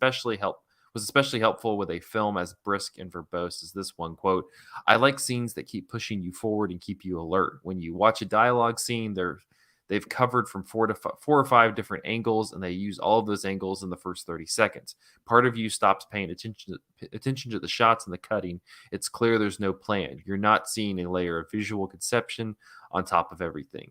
especially helpful with a film as brisk and verbose as this one. Quote, I like scenes that keep pushing you forward and keep you alert. When you watch a dialogue scene, they've covered from 4 or 5 different angles, and they use all of those angles in the first 30 seconds. Part of you stops paying attention to the shots and the cutting. It's clear there's no plan. You're not seeing a layer of visual conception on top of everything.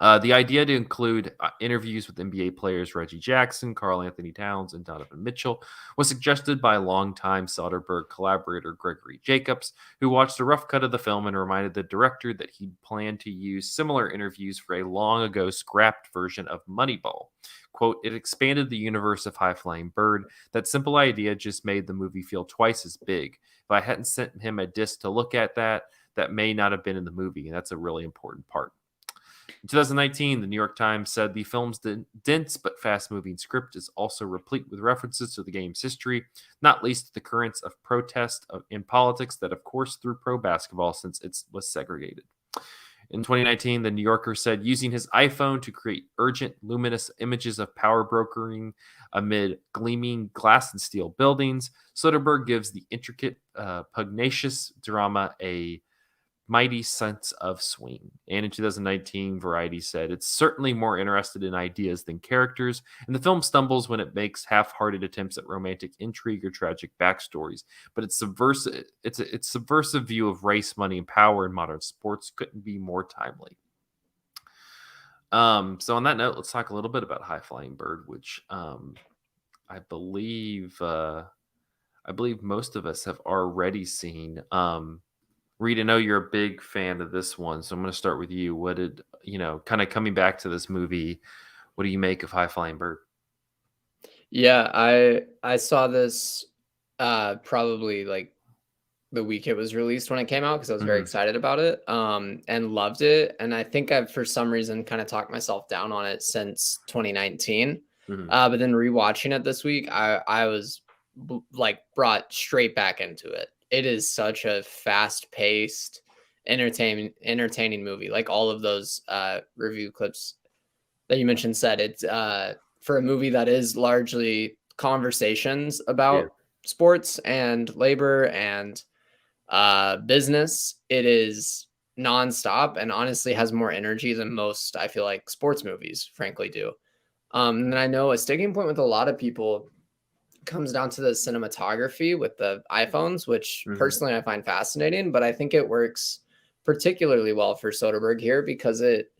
The idea to include interviews with NBA players Reggie Jackson, Karl Anthony Towns, and Donovan Mitchell was suggested by longtime Soderbergh collaborator Gregory Jacobs, who watched a rough cut of the film and reminded the director that he'd planned to use similar interviews for a long ago scrapped version of Moneyball. Quote, it expanded the universe of High Flying Bird. That simple idea just made the movie feel twice as big. If I hadn't sent him a disc to look at that may not have been in the movie, and that's a really important part. In 2019, the New York Times said the film's dense but fast-moving script is also replete with references to the game's history, not least the currents of protest in politics that, of course, threw pro basketball since it was segregated. In 2019, the New Yorker said using his iPhone to create urgent, luminous images of power brokering amid gleaming glass and steel buildings, Soderbergh gives the intricate, pugnacious drama a mighty sense of swing. And in 2019, Variety said, it's certainly more interested in ideas than characters, and the film stumbles when it makes half-hearted attempts at romantic intrigue or tragic backstories. But its subversive view of race, money, and power in modern sports couldn't be more timely. So on that note, let's talk a little bit about High Flying Bird, which I believe most of us have already seen. Reid, I know you're a big fan of this one, so I'm going to start with you. What did, kind of coming back to this movie, what do you make of High Flying Bird? Yeah, I saw this probably the week it was released when it came out because I was very excited about it and loved it. And I think I've, for some reason, kind of talked myself down on it since 2019. But then rewatching it this week, I was brought straight back into it. It is such a fast-paced, entertaining movie. Like all of those review clips that you mentioned said, it's for a movie that is largely conversations about sports and labor and business. It is nonstop and honestly has more energy than most, I feel like, sports movies, frankly, do. And I know a sticking point with a lot of people comes down to the cinematography with the iPhones, which personally I find fascinating, but I think it works particularly well for Soderbergh here because it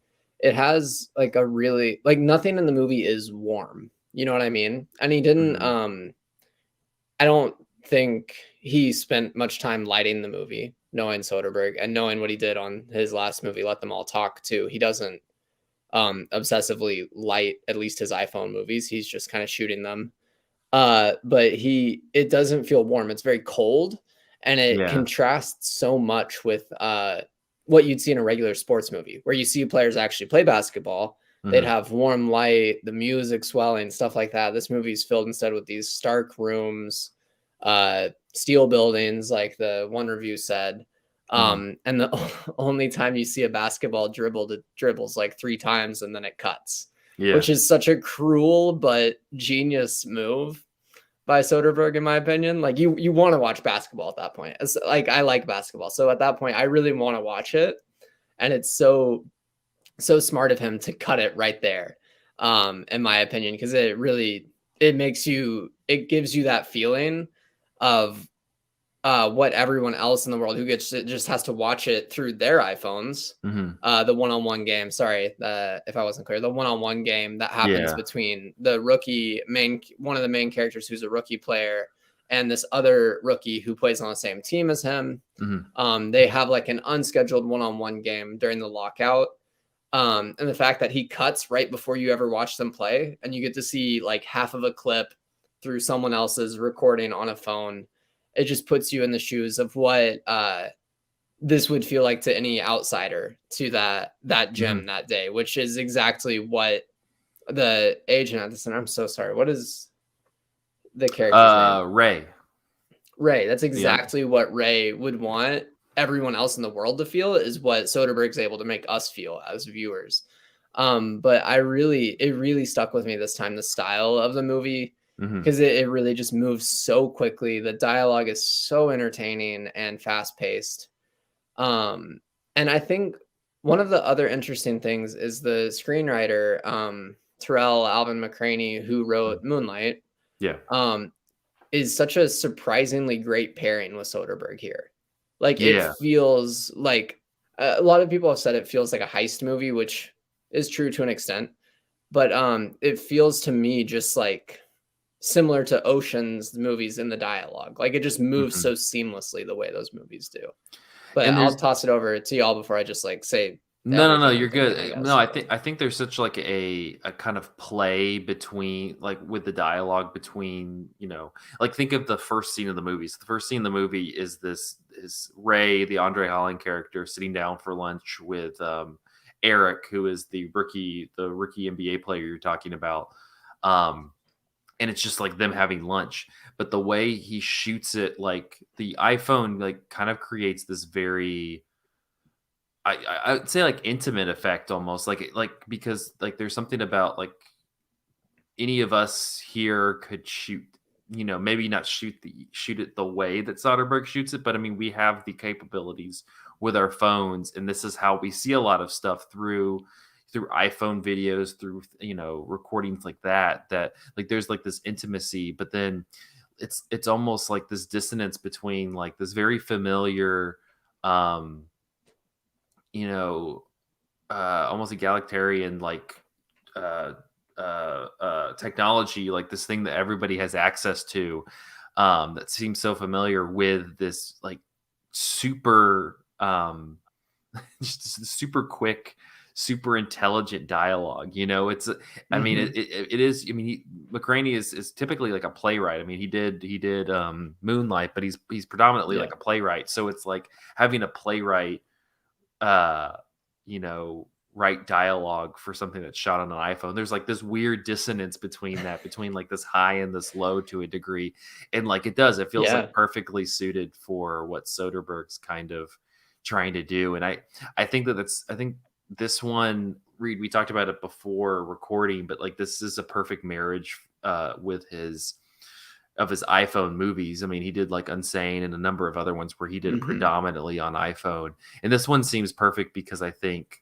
has like a really, like, nothing in the movie is warm. You know what I mean? And he didn't I don't think he spent much time lighting the movie, knowing Soderbergh and knowing what he did on his last movie, Let Them All Talk, too. He doesn't obsessively light at least his iPhone movies. He's just kind of shooting them. But it doesn't feel warm. It's very cold, and it contrasts so much with what you'd see in a regular sports movie, where you see players actually play basketball. They'd have warm light, the music swelling, stuff like that. This movie's filled instead with these stark rooms, steel buildings, like the one review said. And the only time you see a basketball dribbled, it dribbles like 3 times and then it cuts. Yeah. Which is such a cruel but genius move by Soderbergh, in my opinion. Like, you want to watch basketball at that point. It's like, I like basketball, so at that point, I really want to watch it, and it's so smart of him to cut it right there, in my opinion, because it gives you that feeling of what everyone else in the world who just has to watch it through their iPhones. The one-on-one game, sorry, if I wasn't clear, the one-on-one game that happens between the one of the main characters who's a rookie player and this other rookie who plays on the same team as him. They have like an unscheduled one-on-one game during the lockout. And the fact that he cuts right before you ever watch them play, and you get to see like half of a clip through someone else's recording on a phone. It just puts you in the shoes of what this would feel like to any outsider to that gym that day, which is exactly what the agent at the center. I'm so sorry. What is the character's name? Ray. Ray. That's exactly what Ray would want everyone else in the world to feel, is what Soderbergh's able to make us feel as viewers. But it really stuck with me this time, the style of the movie. Because it really just moves so quickly. The dialogue is so entertaining and fast paced. And I think one of the other interesting things is the screenwriter, Terrell Alvin McCraney, who wrote Moonlight, is such a surprisingly great pairing with Soderbergh here. Like, it feels like, a lot of people have said it feels like a heist movie, which is true to an extent. But it feels to me just like similar to Ocean's movies in the dialogue. Like, it just moves so seamlessly the way those movies do. But I'll toss it over to y'all before I just like say. No, you're good. No, I think there's such like a kind of play between, like, with the dialogue between, like, think of the first scene of the movies. The first scene of the movie is Ray, the Andre Holland character, sitting down for lunch with Eric, who is the rookie NBA player you're talking about. And it's just like them having lunch, but the way he shoots it, like the iPhone, like kind of creates this very, I would say, like, intimate effect almost, like because like there's something about, like, any of us here could shoot, maybe not shoot it the way that Soderbergh shoots it, but I mean, we have the capabilities with our phones, and this is how we see a lot of stuff through iPhone videos, through recordings like that like there's like this intimacy, but then it's almost like this dissonance between like this very familiar almost egalitarian like technology, like this thing that everybody has access to, that seems so familiar, with this like super just super quick, super intelligent dialogue. It's I mean, it is, I mean, McCraney is typically like a playwright. I mean, he did Moonlight, but he's predominantly like a playwright, so it's like having a playwright write dialogue for something that's shot on an iPhone. There's like this weird dissonance between like this high and this low to a degree, and like it feels like perfectly suited for what Soderbergh's kind of trying to do. And I think this one, Reid, we talked about it before recording, but like this is a perfect marriage with his of his iPhone movies. I mean, he did like Unsane and a number of other ones where he did it predominantly on iPhone. And this one seems perfect because I think,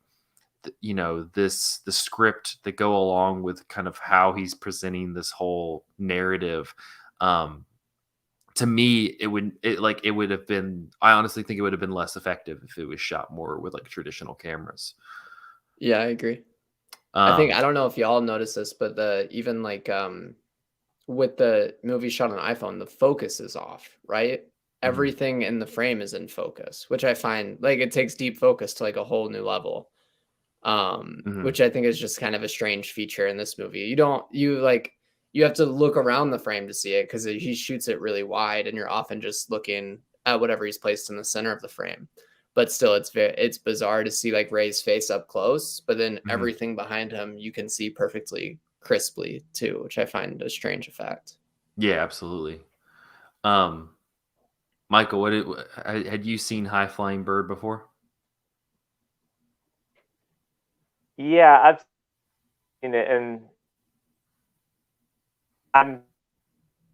you know, the script that go along with kind of how he's presenting this whole narrative. To me, it would have been, I honestly think it would have been less effective if it was shot more with like traditional cameras. Yeah, I agree. I don't know if y'all noticed this, but even like with the movie shot on iPhone, the focus is off, right? Everything in the frame is in focus, which I find like it takes deep focus to like a whole new level. Which I think is just kind of a strange feature in this movie. You have to look around the frame to see it because he shoots it really wide, and you're often just looking at whatever he's placed in the center of the frame. But still, it's bizarre to see like Ray's face up close, but then everything behind him you can see perfectly crisply too, which I find a strange effect. Yeah, absolutely. Michael, had you seen High Flying Bird before? Yeah, I've seen it, and I'm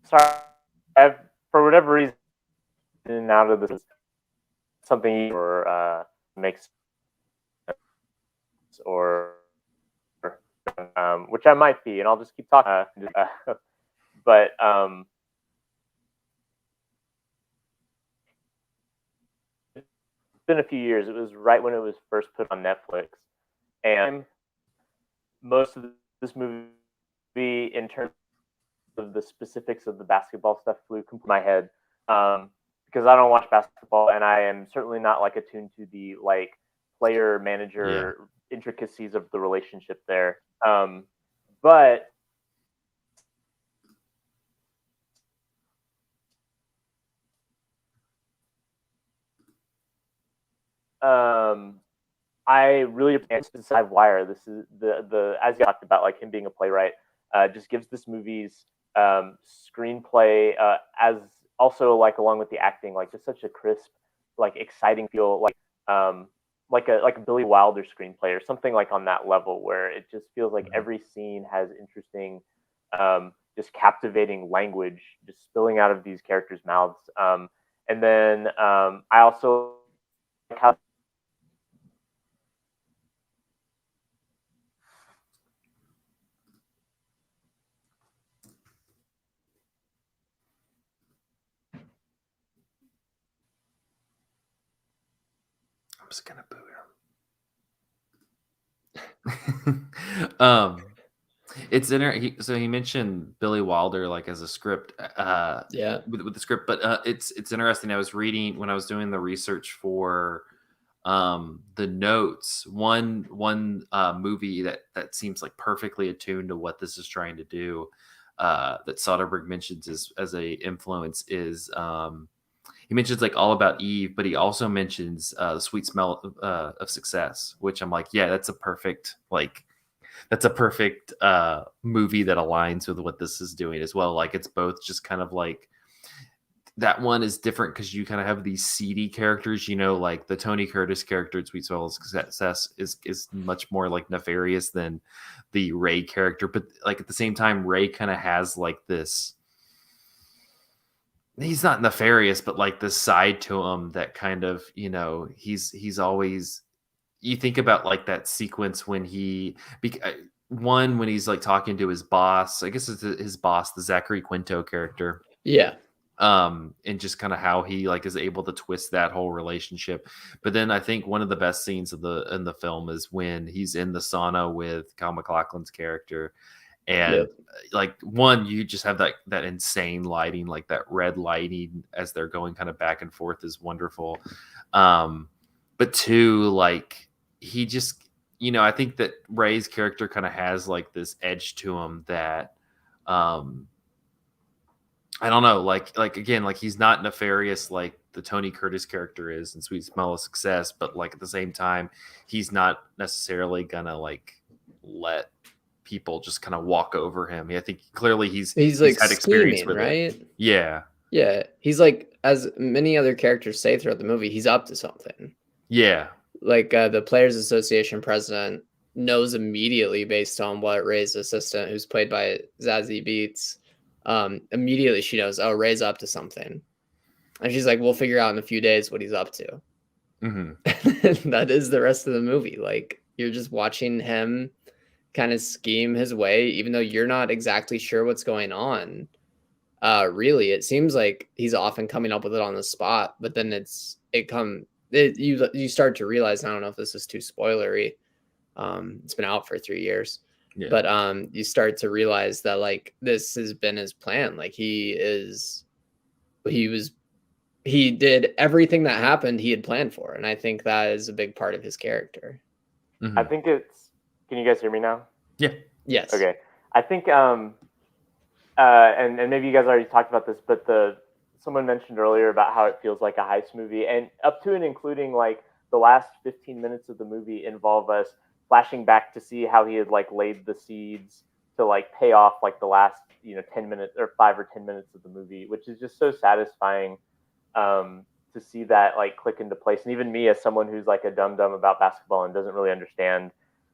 sorry, for whatever reason, out of this something or makes sense, or which I might be, and I'll just keep talking. But it's been a few years. It was right when it was first put on Netflix, and most of this movie, in terms of the specifics of the basketball stuff, flew completely my head because I don't watch basketball, and I am certainly not like attuned to the like player manager intricacies of the relationship there. But I really appreciate Live Wire. This is the as you talked about, like him being a playwright, just gives this movie's screenplay as also like along with the acting, like just such a crisp, like exciting feel, like a Billy Wilder screenplay or something like on that level, where it just feels like every scene has interesting, just captivating language just spilling out of these characters' mouths. And then I also like how I'm just gonna boo him. It's so he mentioned Billy Wilder like as a script, with the script, but it's interesting. I was reading when I was doing the research for the notes. One movie that seems like perfectly attuned to what this is trying to do, that Soderbergh mentions as a influence is he mentions like All About Eve, but he also mentions The Sweet Smell of Success, which I'm like, yeah, that's a perfect movie that aligns with what this is doing as well. Like it's both just kind of like, that one is different because you kind of have these seedy characters, you know, like the Tony Curtis character in Sweet Smell of Success is much more like nefarious than the Ray character. But like at the same time, Ray kind of has like this, he's not nefarious, but like this side to him that kind of, you know, he's always, you think about like that sequence when when he's like talking to his boss, I guess it's his boss, the Zachary Quinto character. Yeah. And just kind of how he like is able to twist that whole relationship. But then I think one of the best scenes in the film is when he's in the sauna with Kyle MacLachlan's character. And like one, you just have that insane lighting, like that red lighting as they're going kind of back and forth is wonderful. But two, like he just, you know, I think that Ray's character kind of has like this edge to him that, I don't know, like again, like he's not nefarious like the Tony Curtis character is in Sweet Smell of Success, but like at the same time, he's not necessarily gonna like let people just kind of walk over him. I think clearly he's like had experience scheming, with right? it. Yeah. He's like, as many other characters say throughout the movie, he's up to something. Yeah. Like the Players Association president knows immediately based on what Ray's assistant, who's played by Zazie Beetz, immediately she knows, oh, Ray's up to something. And she's like, we'll figure out in a few days what he's up to. Mm-hmm. That is the rest of the movie. Like, you're just watching him kind of scheme his way, even though you're not exactly sure what's going on. Really, it seems like he's often coming up with it on the spot, but then you start to realize, I don't know if this is too spoilery. It's been out for 3 years. Yeah. But you start to realize that like this has been his plan. Like he did everything that happened he had planned for, and I think that is a big part of his character. Mm-hmm. I think it's. Can you guys hear me now? Yeah. Yes. Okay. I think and maybe you guys already talked about this, but someone mentioned earlier about how it feels like a heist movie, and up to and including like the last 15 minutes of the movie involve us flashing back to see how he had like laid the seeds to like pay off like the last 10 minutes or 5 or 10 minutes of the movie, which is just so satisfying to see that like click into place. And even me, as someone who's like a dum about basketball and doesn't really understand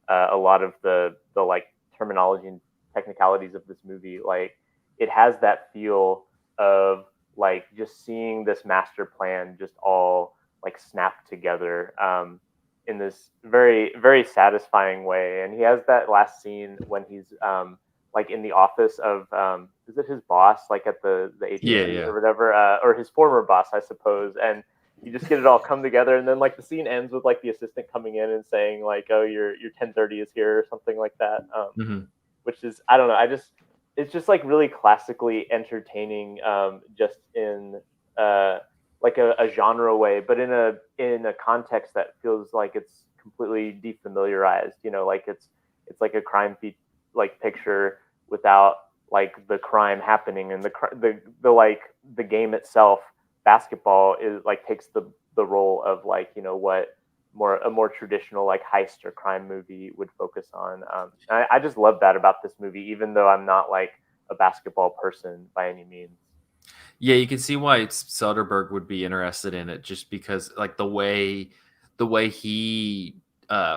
a lot of the like terminology and technicalities of this movie, like it has that feel of like just seeing this master plan just all like snap together in this very, very satisfying way. And he has that last scene when he's like in the office of is it his boss, like at the agency or whatever, or his former boss, I suppose. And you just get it all come together, and then like the scene ends with like the assistant coming in and saying like, "Oh, your 10:30 is here" or something like that. Which is, I don't know, it's just like really classically entertaining, just in like a genre way, but in a context that feels like it's completely defamiliarized. Like it's like a crime like picture without like the crime happening, and the like the game itself, basketball, is like takes the role of like what a more traditional like heist or crime movie would focus on. I just love that about this movie, even though I'm not like a basketball person by any means. Yeah, you can see why Soderbergh would be interested in it, just because like the way he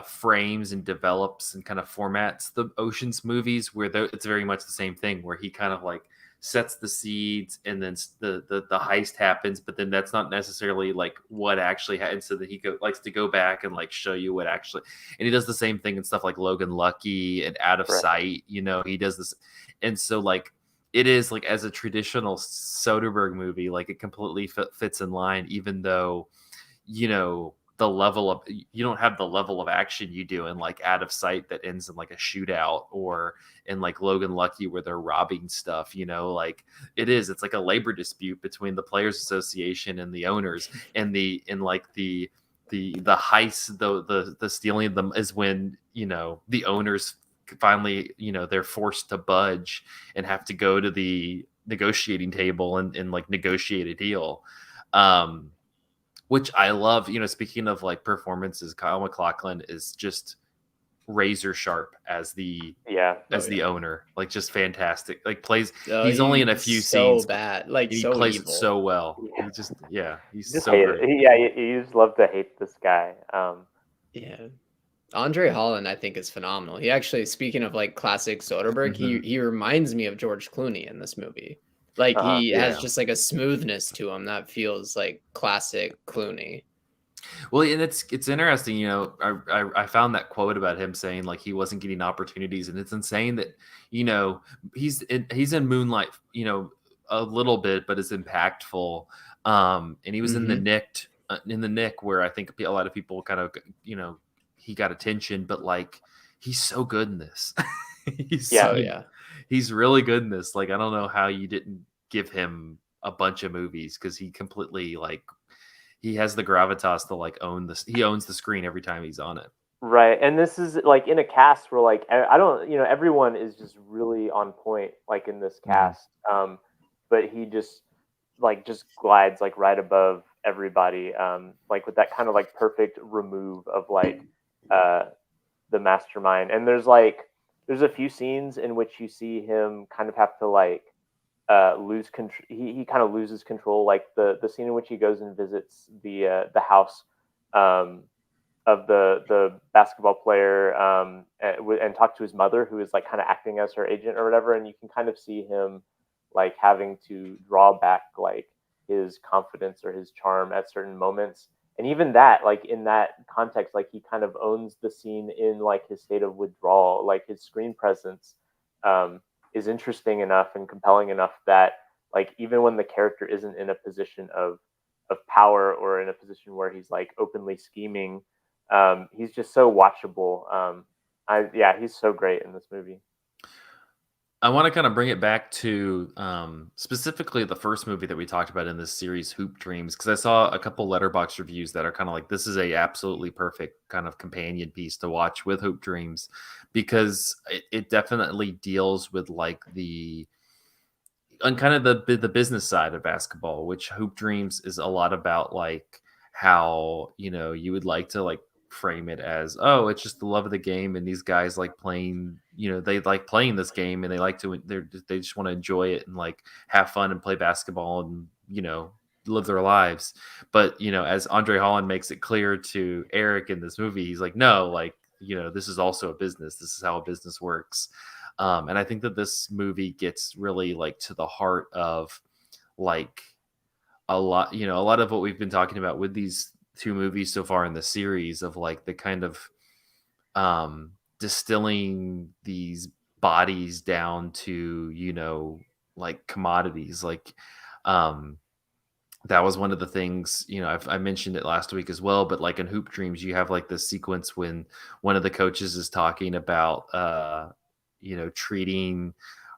frames and develops and kind of formats the Ocean's movies, where it's very much the same thing, where he kind of like sets the seeds and then the heist happens, but then that's not necessarily like what actually happens, so that he likes to go back and like show you what actually, and he does the same thing in stuff like Logan Lucky and Out of Sight. He does this, and so like it is like as a traditional Soderbergh movie, like it completely fits in line, even though the level of, you don't have the level of action you do in like Out of Sight that ends in like a shootout, or in like Logan Lucky where they're robbing stuff. Like it's like a labor dispute between the Players Association and the owners, and the heist, the stealing of them is when the owners finally they're forced to budge and have to go to the negotiating table and like negotiate a deal, which I love. Speaking of like performances, Kyle MacLachlan is just razor sharp as the owner, like just fantastic. Like plays he's only in a few scenes, bad, like he so plays evil. It so well. He just he's just so great. You just love to hate this guy. Andre Holland, I think, is phenomenal. He actually, speaking of like classic Soderbergh, he reminds me of George Clooney in this movie. Like he has just like a smoothness to him that feels like classic Clooney. Well, and it's interesting, I found that quote about him saying like he wasn't getting opportunities, and it's insane that he's in Moonlight, a little bit, but is impactful. And he was in the Nick, where I think a lot of people kind of he got attention, but like he's so good in this. He's really good in this. Like I don't know how you didn't give him a bunch of movies, because he completely like he has the gravitas to like own this. He owns the screen every time he's on it. Right, and this is like in a cast where like I don't everyone is just really on point like in this cast, but he just glides like right above everybody, like with that kind of like perfect remove of like the mastermind. And there's a few scenes in which you see him kind of have to like lose control. He kind of loses control, like the scene in which he goes and visits the house of the basketball player, and talk to his mother, who is like kind of acting as her agent or whatever, and you can kind of see him like having to draw back like his confidence or his charm at certain moments. And even that, like in that context, like he kind of owns the scene in like his state of withdrawal, like his screen presence is interesting enough and compelling enough that like even when the character isn't in a position of power or in a position where he's like openly scheming, he's just so watchable. He's so great in this movie. I want to kind of bring it back to specifically the first movie that we talked about in this series, Hoop Dreams, because I saw a couple Letterboxd reviews that are kind of like, this is a absolutely perfect kind of companion piece to watch with Hoop Dreams, because it definitely deals with like on kind of the business side of basketball, which Hoop Dreams is a lot about, like how, you know, you would like to like frame it as, oh, it's just the love of the game, and these guys like playing, you know, they like playing this game, and they just want to enjoy it and like have fun and play basketball and, you know, live their lives. But, you know, as Andre Holland makes it clear to Eric in this movie, he's like, no, like, you know, this is also a business. This is how a business works. And I think that this movie gets really like to the heart of like a lot of what we've been talking about with these two movies so far in the series, of like the kind of distilling these bodies down to, you know, like commodities. Like that was one of the things, you know, I mentioned it last week as well, but like in Hoop Dreams, you have like this sequence when one of the coaches is talking about you know, treating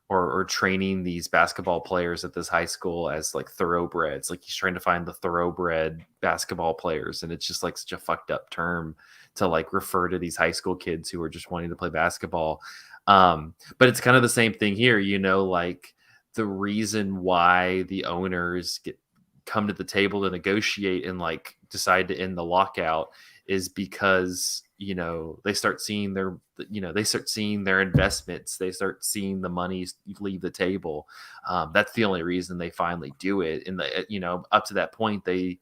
or training these basketball players at this high school as like thoroughbreds. Like he's trying to find the thoroughbred basketball players, and it's just like such a fucked up term to like refer to these high school kids who are just wanting to play basketball. But it's kind of the same thing here, you know, like the reason why the owners come to the table to negotiate and like decide to end the lockout is because, you know, they start seeing their investments, they start seeing the money leave the table. That's the only reason they finally do it. And you know, up to that point, they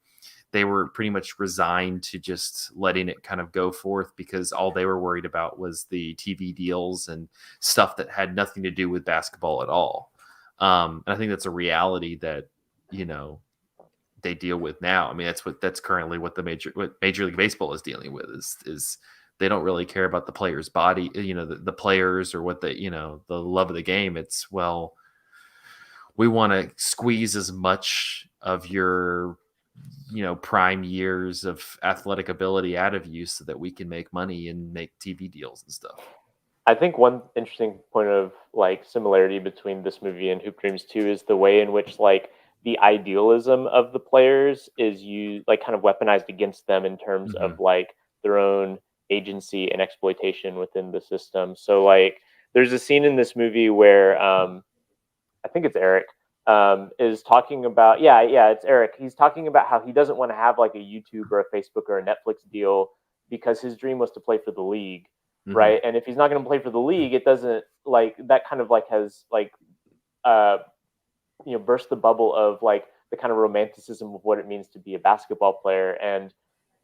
were pretty much resigned to just letting it kind of go forth, because all they were worried about was the TV deals and stuff that had nothing to do with basketball at all. And I think that's a reality that, you know, they deal with now. I mean, that's currently what Major League Baseball is dealing with is they don't really care about the player's body, you know, the players or what you know, the love of the game. It's, well, we want to squeeze as much of your, you know, prime years of athletic ability out of you so that we can make money and make TV deals and stuff. I think one interesting point of like similarity between this movie and Hoop Dreams 2 is the way in which like the idealism of the players is used, like kind of weaponized against them in terms of like their own agency and exploitation within the system. So like there's a scene in this movie where I think it's Eric is talking about it's Eric. He's talking about how he doesn't want to have like a YouTube or a Facebook or a Netflix deal because his dream was to play for the league, right? And if he's not going to play for the league, it doesn't like that kind of like has like you know, burst the bubble of like the kind of romanticism of what it means to be a basketball player. And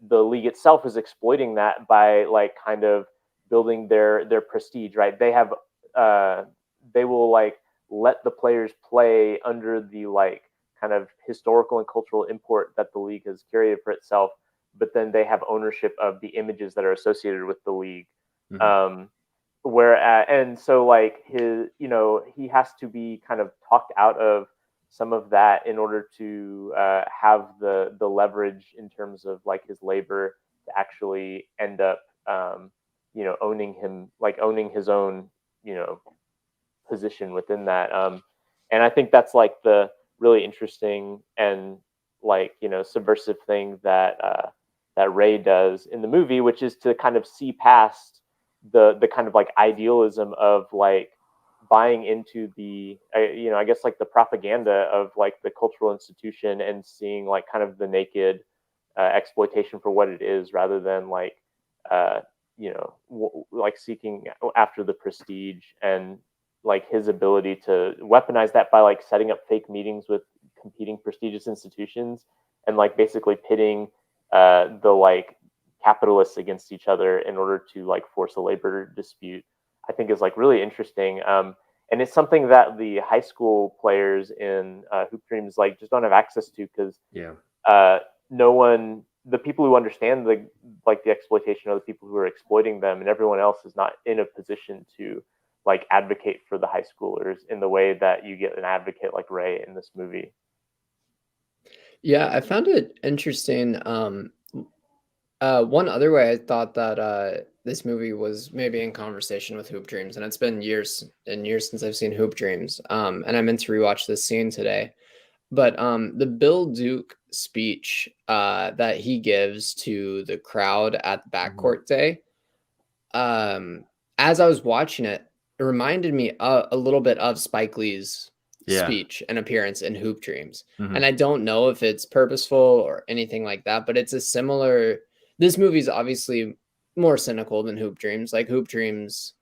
the league itself is exploiting that by like kind of building their prestige, right? They have they will like let the players play under the like kind of historical and cultural import that the league has curated for itself, but then they have ownership of the images that are associated with the league. And so like his, you know, he has to be kind of talked out of some of that in order to have the leverage in terms of like his labor to actually end up you know, owning his own, you know, position within that. And I think that's like the really interesting and like, you know, subversive thing that that Reid does in the movie, which is to kind of see past the kind of like idealism of like buying into the you know, I guess like the propaganda of like the cultural institution and seeing like kind of the naked exploitation for what it is, rather than like you know, like seeking after the prestige, and like his ability to weaponize that by like setting up fake meetings with competing prestigious institutions and like basically pitting the like capitalists against each other in order to like force a labor dispute, I think is like really interesting. and it's something that the high school players in Hoop Dreams like just don't have access to because no one, the people who understand the exploitation are the people who are exploiting them, and everyone else is not in a position to like advocate for the high schoolers in the way that you get an advocate like Ray in this movie. Yeah, I found it interesting. One other way I thought that this movie was maybe in conversation with Hoop Dreams, and it's been years and years since I've seen Hoop Dreams. And I meant to rewatch this scene today. But the Bill Duke speech that he gives to the crowd at the backcourt day, as I was watching it, it reminded me a little bit of Spike Lee's speech and appearance in Hoop Dreams. And I don't know if it's purposeful or anything like that, but it's a similar. This movie's obviously more cynical than Hoop Dreams. Like Hoop Dreams,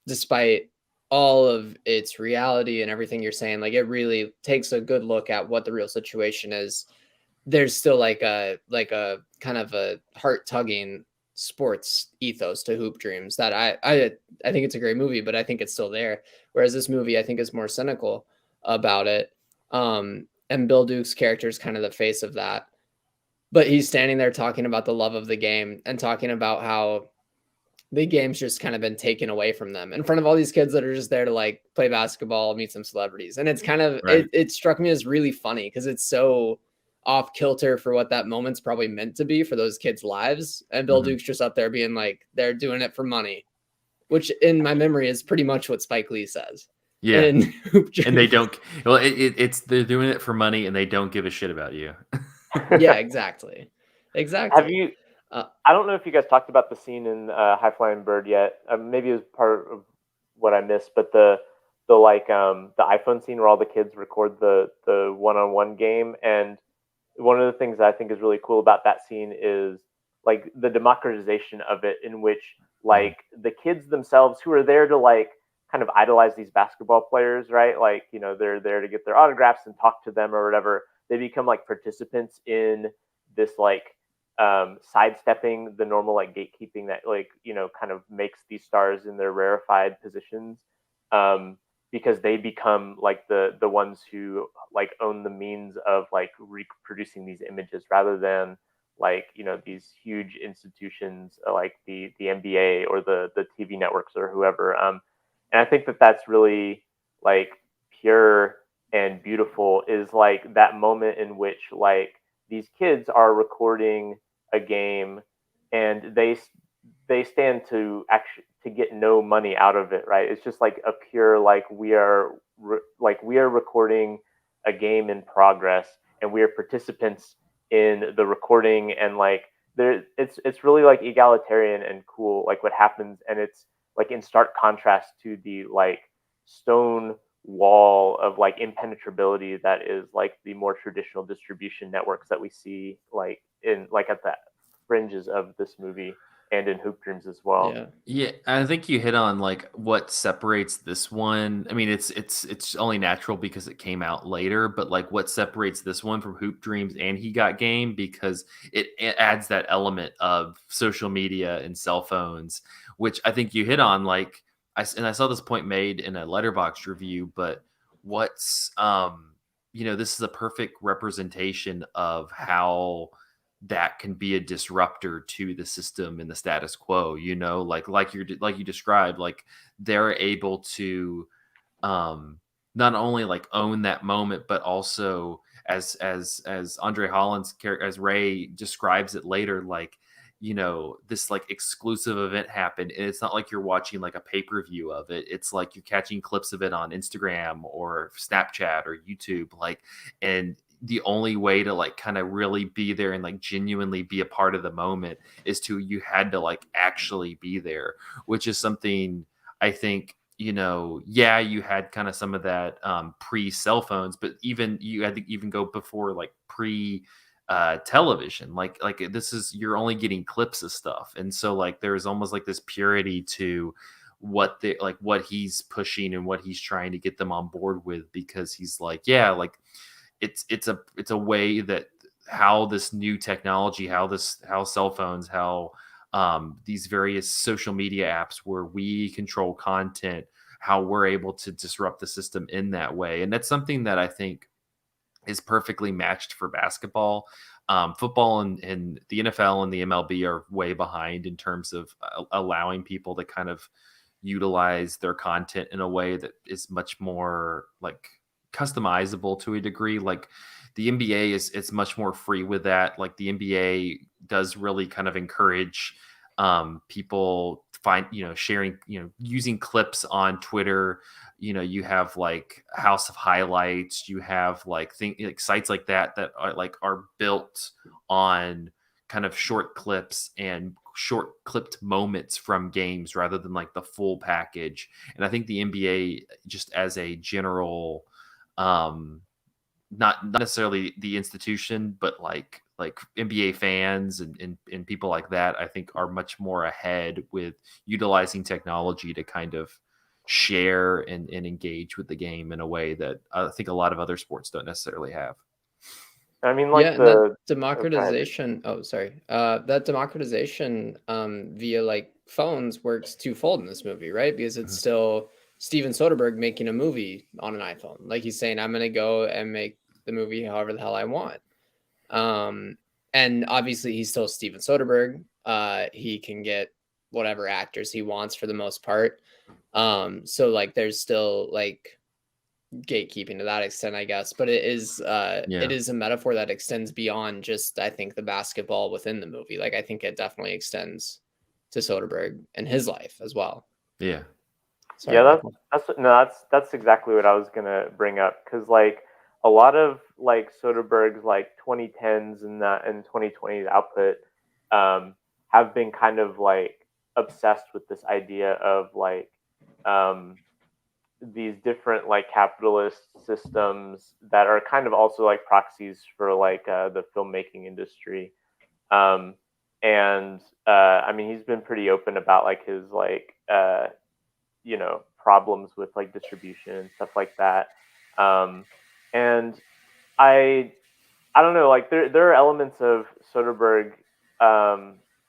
despite all of its reality and everything you're saying, like it really takes a good look at what the real situation is. There's still like a kind of a heart tugging sports ethos to Hoop Dreams that I think it's a great movie, but I think it's still there. Whereas this movie, I think, is more cynical about it. And Bill Duke's character is kind of the face of that. But he's standing there talking about the love of the game and talking about how the game's just kind of been taken away from them in front of all these kids that are just there to like play basketball, meet some celebrities. And it's kind of, it struck me as really funny because it's so off kilter for what that moment's probably meant to be for those kids' lives. And Bill Duke's just up there being like, they're doing it for money, which in my memory is pretty much what Spike Lee says. Yeah. And they don't, well, it's, they're doing it for money and they don't give a shit about you. Yeah, exactly. Have you, I don't know if you guys talked about the scene in High Flying Bird yet. Maybe it was part of what I missed, but the iPhone scene where all the kids record the one-on-one game. And one of the things that I think is really cool about that scene is like the democratization of it, in which like the kids themselves who are there to like kind of idolize these basketball players, right? Like, you know, they're there to get their autographs and talk to them or whatever. They become like participants in this like sidestepping the normal like gatekeeping that like, you know, kind of makes these stars in their rarefied positions, because they become like the ones who like own the means of like reproducing these images rather than like, you know, these huge institutions like the NBA or the TV networks or whoever. And I think that that's really like pure and beautiful, is like that moment in which like these kids are recording a game and they stand to actually to get no money out of it, right? It's just like a pure like we are recording a game in progress and we are participants in the recording, and like there it's really like egalitarian and cool like what happens, and it's like in stark contrast to the like stone wall of like impenetrability that is like the more traditional distribution networks that we see like in like at the fringes of this movie and in Hoop Dreams as well. Yeah, I think you hit on like what separates this one. I mean, it's only natural because it came out later, but like what separates this one from Hoop Dreams and He Got Game, because it adds that element of social media and cell phones, which I think you hit on. Like I saw this point made in a Letterboxd review, but what's you know, this is a perfect representation of how that can be a disruptor to the system and the status quo, you know, like you described, like they're able to not only like own that moment, but also as Andre Holland's character, as Ray describes it later, like, you know, this like exclusive event happened, and it's not like you're watching like a pay-per-view of it. It's like you're catching clips of it on Instagram or Snapchat or YouTube, like, and the only way to like kind of really be there and like genuinely be a part of the moment is you had to like actually be there, which is something I think, you know, yeah, you had kind of some of that pre cell phones, but even you had to even go before like pre television, like this is, you're only getting clips of stuff. And so like there's almost like this purity to what he's pushing and what he's trying to get them on board with, because he's like, yeah, like it's a way that how this new technology, how cell phones, how these various social media apps where we control content, how we're able to disrupt the system in that way. And that's something that I think is perfectly matched for basketball. Football and the NFL and the MLB are way behind in terms of allowing people to kind of utilize their content in a way that is much more like customizable to a degree. Like the NBA is much more free with that. Like the NBA does really kind of encourage people sharing, using clips on Twitter. You have like House of Highlights, you have like sites like that are built on kind of short clips and short clipped moments from games rather than like the full package. And I think the NBA, just as a general, not necessarily the institution, but like NBA fans and people like that, I think are much more ahead with utilizing technology to kind of share and engage with the game in a way that I think a lot of other sports don't necessarily have. I mean, that democratization. That democratization via like phones works twofold in this movie, right? Because it's still Steven Soderbergh making a movie on an iPhone. Like he's saying, I'm going to go and make the movie however the hell I want. And obviously he's still Steven Soderbergh. He can get whatever actors he wants for the most part. So like there's still like gatekeeping to that extent, I guess, but it is a metaphor that extends beyond just, I think, the basketball within the movie. Like I think it definitely extends to Soderbergh and his life as well. Yeah. Sorry, yeah, that's exactly what I was gonna bring up, because like a lot of like Soderbergh's like 2010s and 2020s output have been kind of like obsessed with this idea of like these different like capitalist systems that are kind of also like proxies for like the filmmaking industry. And I mean, he's been pretty open about like his like problems with like distribution and stuff like that. And I don't know, like there are elements of Soderbergh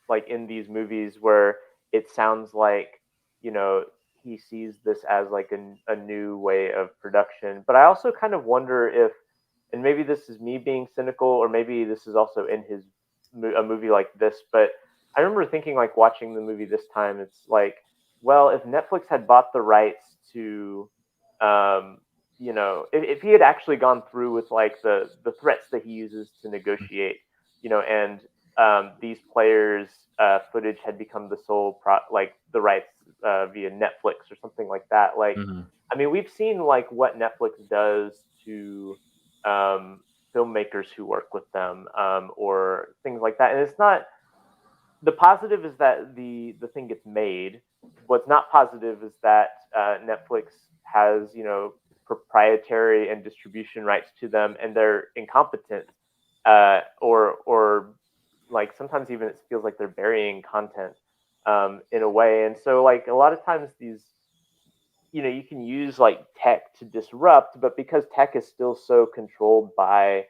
like in these movies where it sounds like he sees this as like a new way of production. But I also kind of wonder if, and maybe this is me being cynical, or maybe this is also in a movie like this, but I remember thinking, like, watching the movie this time, it's like, well, if Netflix had bought the rights to, if he had actually gone through with like the threats that he uses to negotiate, and these players' footage had become the sole the rights via Netflix or something like that. Like, I mean, we've seen like what Netflix does to filmmakers who work with them, or things like that. And it's not, the positive is that the thing gets made. What's not positive is that Netflix has proprietary and distribution rights to them, and they're incompetent, or like sometimes even it feels like they're burying content in a way. And so like a lot of times these, you can use like tech to disrupt, but because tech is still so controlled by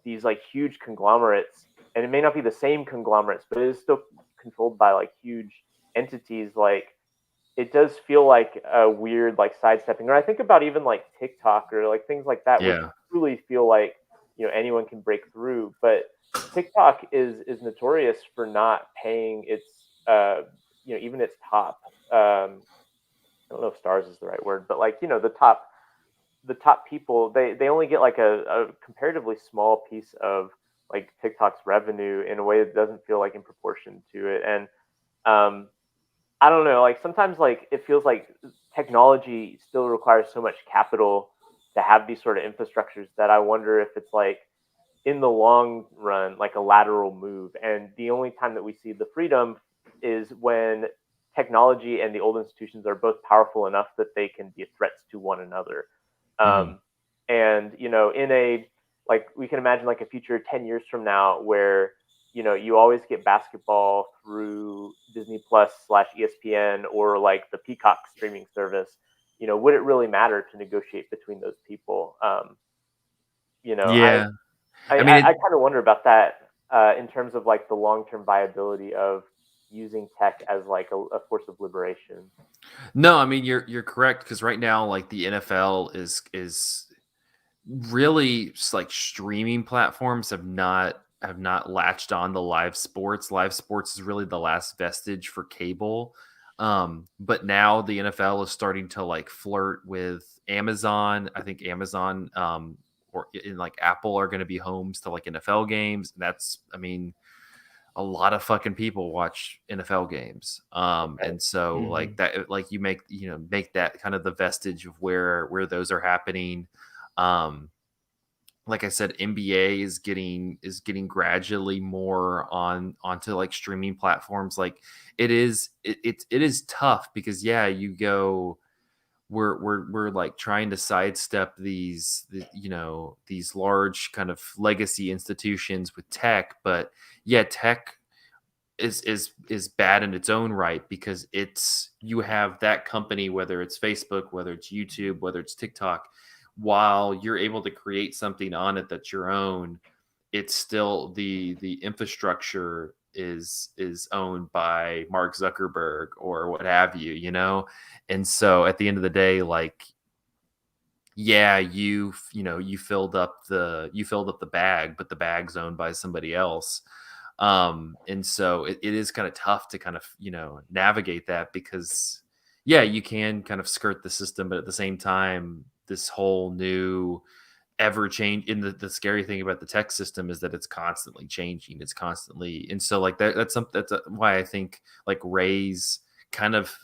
these like huge conglomerates, and it may not be the same conglomerates, but it is still controlled by like huge entities, like it does feel like a weird like sidestepping. Or I think about even like TikTok or like things like that, which truly feel like anyone can break through. But TikTok is notorious for not paying its even its top I don't know if stars is the right word, but like the top people, they only get like a comparatively small piece of like TikTok's revenue in a way that doesn't feel like in proportion to it. And I don't know, like sometimes like it feels like technology still requires so much capital to have these sort of infrastructures that I wonder if it's like in the long run like a lateral move, and the only time that we see the freedom is when technology and the old institutions are both powerful enough that they can be threats to one another. And in a, like, we can imagine like a future 10 years from now where you always get basketball through Disney Plus / ESPN or like the Peacock streaming service. Would it really matter to negotiate between those people? I kind of wonder about that in terms of like the long-term viability of using tech as like a force of liberation. No, I mean you're correct, because right now like the NFL is really like streaming platforms have not latched on to live sports. Live sports is really the last vestige for cable. But now the NFL is starting to like flirt with Amazon. I think Amazon or in like Apple are going to be homes to like NFL games. That's, I mean, a lot of fucking people watch NFL games. And so like that, like you make that kind of the vestige of where those are happening. Like I said, NBA is getting gradually more onto like streaming platforms. Like it is tough because you go, we're like trying to sidestep these large kind of legacy institutions with tech, but tech is bad in its own right, because you have that company, whether it's Facebook, whether it's YouTube, whether it's TikTok, while you're able to create something on it that's your own, it's still the infrastructure is owned by Mark Zuckerberg or what have you, and so at the end of the day, like you filled up the bag, but the bag's owned by somebody else. And so it is kind of tough to kind of navigate that, because you can kind of skirt the system, but at the same time, this whole new ever change in the scary thing about the tech system is that it's constantly changing. It's constantly, and so like that's why I think like Ray's kind of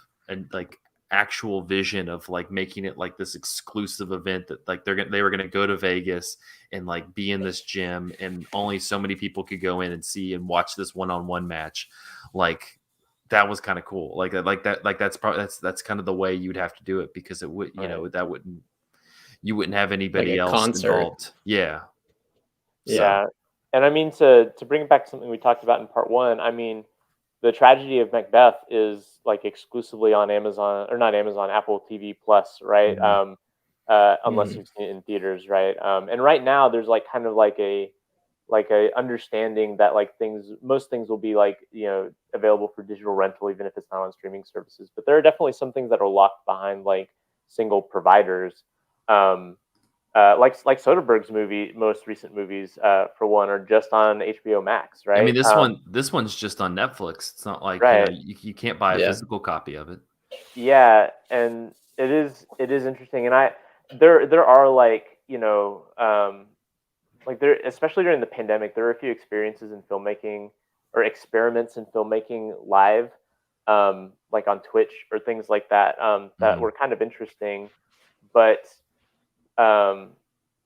like actual vision of like making it like this exclusive event that like they were gonna go to Vegas and like be in this gym, and only so many people could go in and see and watch this one-on-one match. Like that was kind of cool. That's probably that's kind of the way you'd have to do it, because it would you wouldn't have anybody else concert involved. Yeah. Yeah. And I mean, to bring it back to something we talked about in part one, I mean, the Tragedy of Macbeth is like exclusively on Amazon, or not Amazon, Apple TV Plus, right? Unless you've seen it in theaters, right? And right now there's like kind of like a understanding that like most things will be like available for digital rental, even if it's not on streaming services. But there are definitely some things that are locked behind like single providers. Like Soderbergh's most recent movies, for one, are just on HBO Max, right? I mean, this one's just on Netflix. It's not like right. You can't buy a physical copy of it. Yeah, and it is interesting, and there are like like there, especially during the pandemic, there are a few experiences in filmmaking or experiments in filmmaking live, like on Twitch or things like that, that were kind of interesting, but I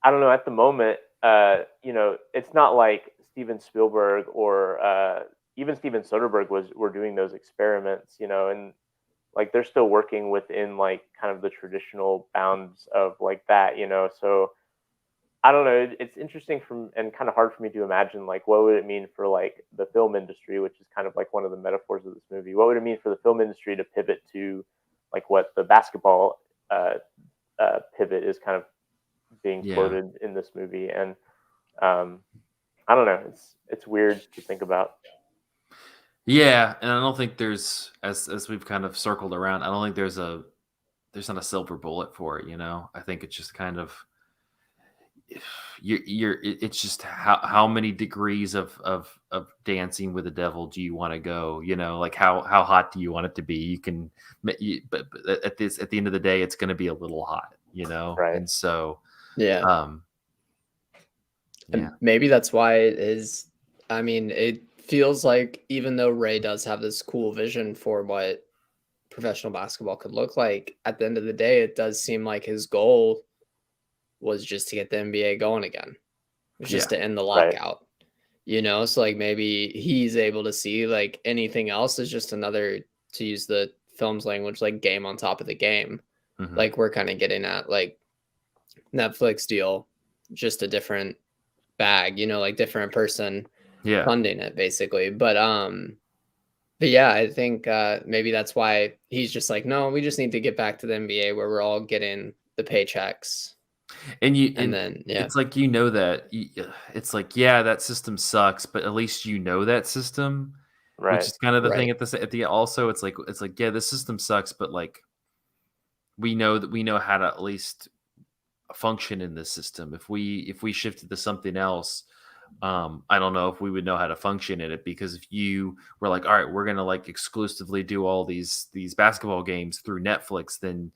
don't know, at the moment, it's not like Steven Spielberg or even Steven Soderbergh were doing those experiments, and like they're still working within like kind of the traditional bounds of like that, so I don't know, it's interesting and kind of hard for me to imagine like what would it mean for like the film industry, which is kind of like one of the metaphors of this movie. What would it mean for the film industry to pivot to like what the basketball pivot is kind of being floated in this movie? And I don't know, it's weird to think about. Yeah, and I don't think there's, as we've kind of circled around, I don't think there's not a silver bullet for it. I think it's just kind of it's just how many degrees of dancing with the devil do you want to go? Like how hot do you want it to be? You can, but at the end of the day, it's going to be a little hot, Right. And so and maybe that's why it is. I mean, it feels like even though Ray does have this cool vision for what professional basketball could look like, at the end of the day, it does seem like his goal was just to get the NBA going again. It was just to end the lockout, So like maybe he's able to see like anything else is just another, to use the film's language, like game on top of the game. Like we're kind of getting at like Netflix deal, just a different bag, like different person funding it basically. But yeah, I think maybe that's why he's just like, no, we just need to get back to the NBA where we're all getting the paychecks. And then it's like that it's like that system sucks, but at least that system, Right. Which is kind of the thing Right. at the also it's like yeah, this system sucks, but like we know how to at least function in this system. If we shifted to something else, I don't know if we would know how to function in it, because if you were like, all right, we're gonna like exclusively do all these basketball games through Netflix, then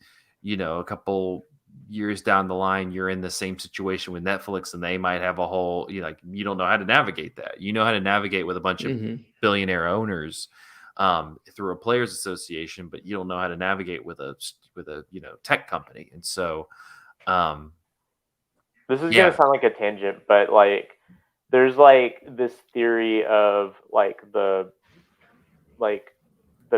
a couple years down the line you're in the same situation with Netflix, and they might have a whole like you don't know how to navigate that. You know how to navigate with a bunch of billionaire owners through a players association, but you don't know how to navigate with a tech company. And so this is gonna sound like a tangent, but like there's like this theory of like the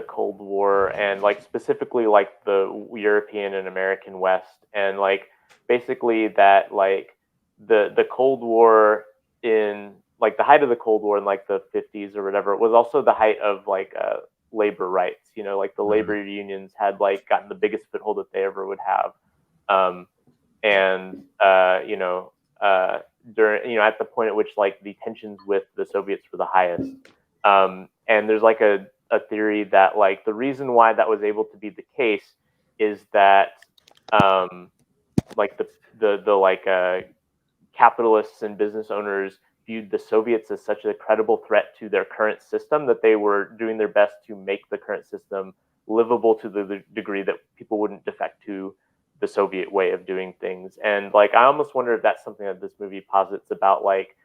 Cold War, and like specifically like the European and American West, and like basically that like the Cold War in like the height of the Cold War in like the 50s or whatever, it was also the height of like labor rights. Like the labor unions had like gotten the biggest foothold that they ever would have, and during at the point at which like the tensions with the Soviets were the highest, and there's like a theory that like the reason why that was able to be the case is that like the capitalists and business owners viewed the Soviets as such a credible threat to their current system that they were doing their best to make the current system livable to the degree that people wouldn't defect to the Soviet way of doing things. And like I almost wonder if that's something that this movie posits about like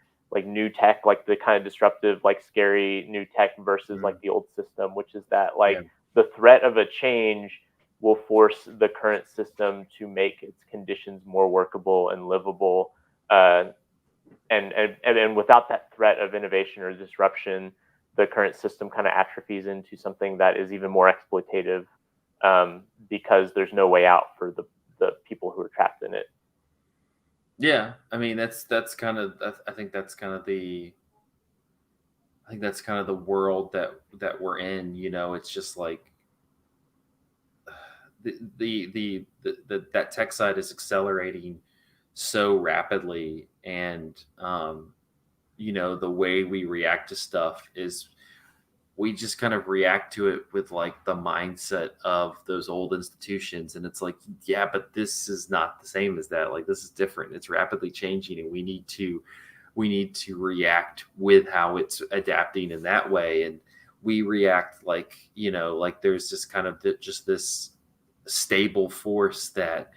new tech, like the kind of disruptive, like scary new tech versus like the old system, which is that like the threat of a change will force the current system to make its conditions more workable and livable. And without that threat of innovation or disruption, the current system kind of atrophies into something that is even more exploitative, because there's no way out for the people who are trapped in it. Yeah, I mean that's kind of I think that's kind of the world that we're in. It's just like that tech side is accelerating so rapidly, and the way we react to stuff is we just kind of react to it with like the mindset of those old institutions. And it's like, yeah, but this is not the same as that. Like, this is different. It's rapidly changing, and we need to react with how it's adapting in that way. And we react like, like there's just kind of just this stable force that,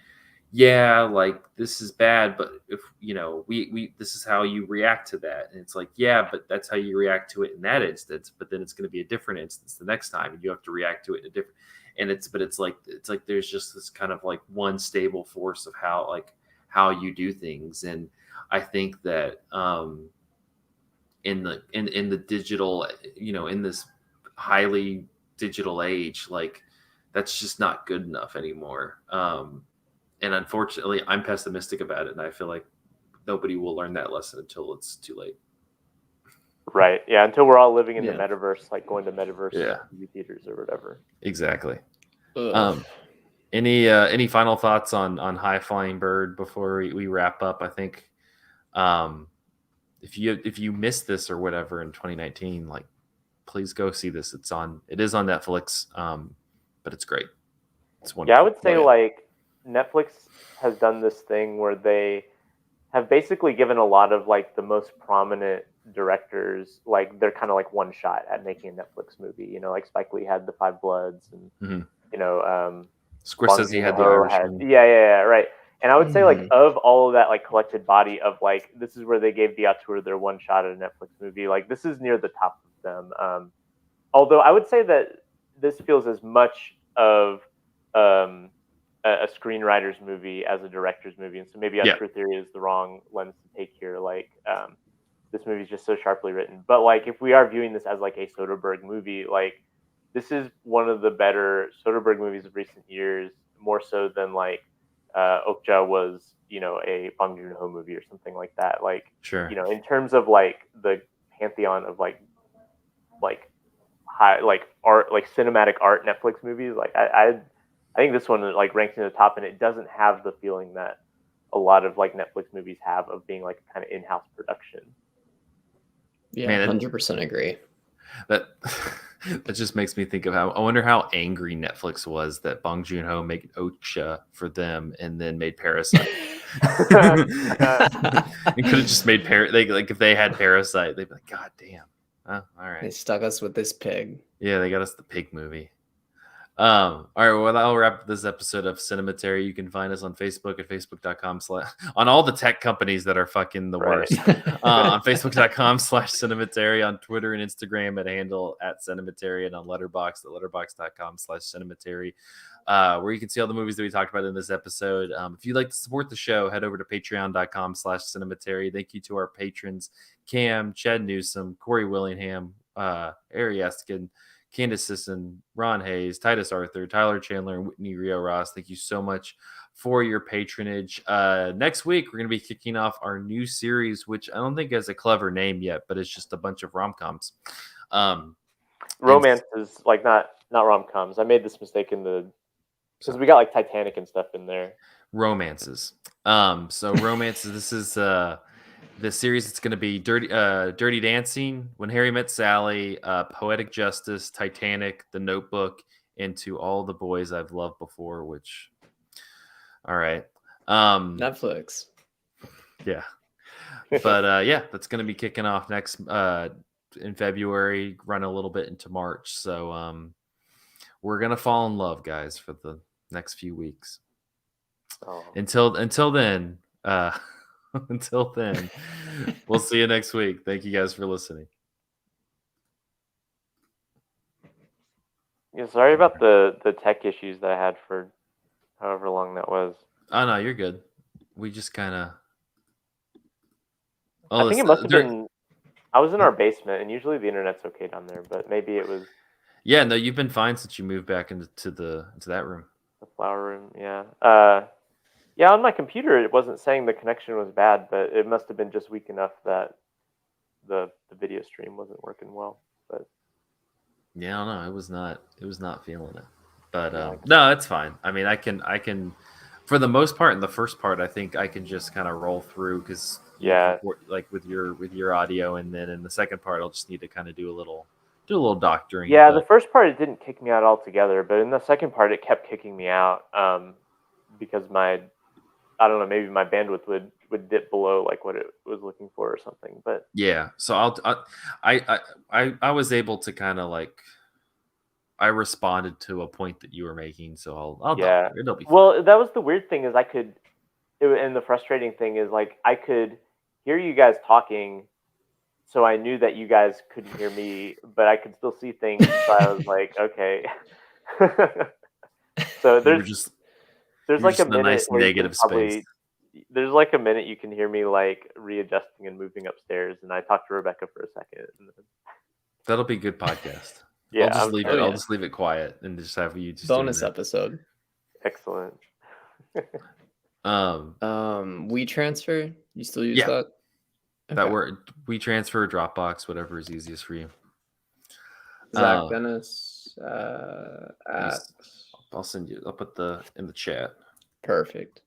yeah, like this is bad, but if we this is how you react to that. And it's like, yeah, but that's how you react to it in that instance, but then it's going to be a different instance the next time, and you have to react to it in a different. And it's like there's just this kind of like one stable force of how you do things. And I think that in the digital, in this highly digital age, like that's just not good enough anymore. And unfortunately, I'm pessimistic about it, and I feel like nobody will learn that lesson until it's too late. Right. Yeah. Until we're all living in the metaverse, like going to metaverse movie theaters or whatever. Exactly. Any final thoughts on High Flying Bird before we wrap up? I think if you missed this or whatever in 2019, like please go see this. It is on Netflix, but it's great. It's wonderful. Yeah, I would say like Netflix has done this thing where they have basically given a lot of like the most prominent directors, like they're kind of like one shot at making a Netflix movie. Like Spike Lee had The Five Bloods, and Scorsese had The Irishman. Yeah, right. And I would say like of all of that like collected body of like this is where they gave the auteur their one shot at a Netflix movie. Like this is near the top of them. Although I would say that this feels as much of a screenwriter's movie as a director's movie, and so maybe Auteur theory is the wrong lens to take here. Like this movie is just so sharply written. But like if we are viewing this as like a Soderbergh movie, like this is one of the better Soderbergh movies of recent years, more so than like Okja was, a Bong Joon-ho movie or something like that. Like in terms of like the pantheon of like high like art, like cinematic art Netflix movies, like I think this one like ranks in the top, and it doesn't have the feeling that a lot of like Netflix movies have of being like a kind of in-house production. Yeah, 100% agree. That that just makes me think of how I wonder how angry Netflix was that Bong Joon-ho made Okja for them and then made Parasite. It could have just made like if they had Parasite, they'd be like, God damn. Oh, all right. They stuck us with this pig. Yeah, they got us the pig movie. All right, well, I'll wrap this episode of Cinematary. You can find us on Facebook at facebook.com/ on all the tech companies that are fucking the worst. On facebook.com/Cinematary, on Twitter and Instagram at handle @Cinematary, and on Letterboxd at letterboxd.com/Cinematary, where you can see all the movies that we talked about in this episode. If you'd like to support the show, head over to patreon.com/Cinematary. Thank you to our patrons, Cam, Chad Newsom, Corey Willingham, Ari Eskin, Candace Sisson, Ron Hayes, Titus Arthur, Tyler Chandler, and Whitney Rio Ross. Thank you so much for your patronage. Next week, we're going to be kicking off our new series, which I don't think has a clever name yet, but it's just a bunch of rom-coms. Romance is like not rom-coms. I made this mistake because we got like Titanic and stuff in there. Romances. So romances. This is the series. It's going to be Dirty Dancing, When Harry Met Sally, Poetic Justice, Titanic, The Notebook, and To All the Boys I've Loved Before. Which, all right, Netflix. Yeah, but yeah, that's going to be kicking off next in February. Run a little bit into March. So we're gonna fall in love, guys, for the next few weeks. Oh. Until then. Until then, we'll see you next week. Thank you guys for listening. Yeah, sorry about the tech issues that I had for however long that was. Oh no, you're good. We just kind of. I think it must have been. I was in our basement, and usually the internet's okay down there, but maybe it was. Yeah, no, you've been fine since you moved back into that room. The flower room, yeah. Yeah, on my computer, it wasn't saying the connection was bad, but it must have been just weak enough that the video stream wasn't working well. But yeah, I don't know. It was not feeling it. But no, it's fine. I mean, I can, for the most part, in the first part, I think I can just kind of roll through because like with your audio, and then in the second part, I'll just need to kind of do a little doctoring. Yeah, the first part it didn't kick me out altogether, but in the second part, it kept kicking me out because I don't know, maybe my bandwidth would dip below like what it was looking for or something. But yeah, so I was able to kind of like I responded to a point that you were making, so I'll it'll be fine. Well, that was the weird thing is and the frustrating thing is like I could hear you guys talking, so I knew that you guys couldn't hear me, but I could still see things. So I was like, okay. So there's like a minute nice where negative space. There's like a minute you can hear me like readjusting and moving upstairs, and I talked to Rebecca for a second. And then... That'll be a good podcast. Yeah, I'll just leave it quiet and just have you just bonus episode. Excellent. WeTransfer. You still use that? Okay. That word WeTransfer, Dropbox, whatever is easiest for you. Zach Dennis. I'll send you. I'll put in the chat. Perfect.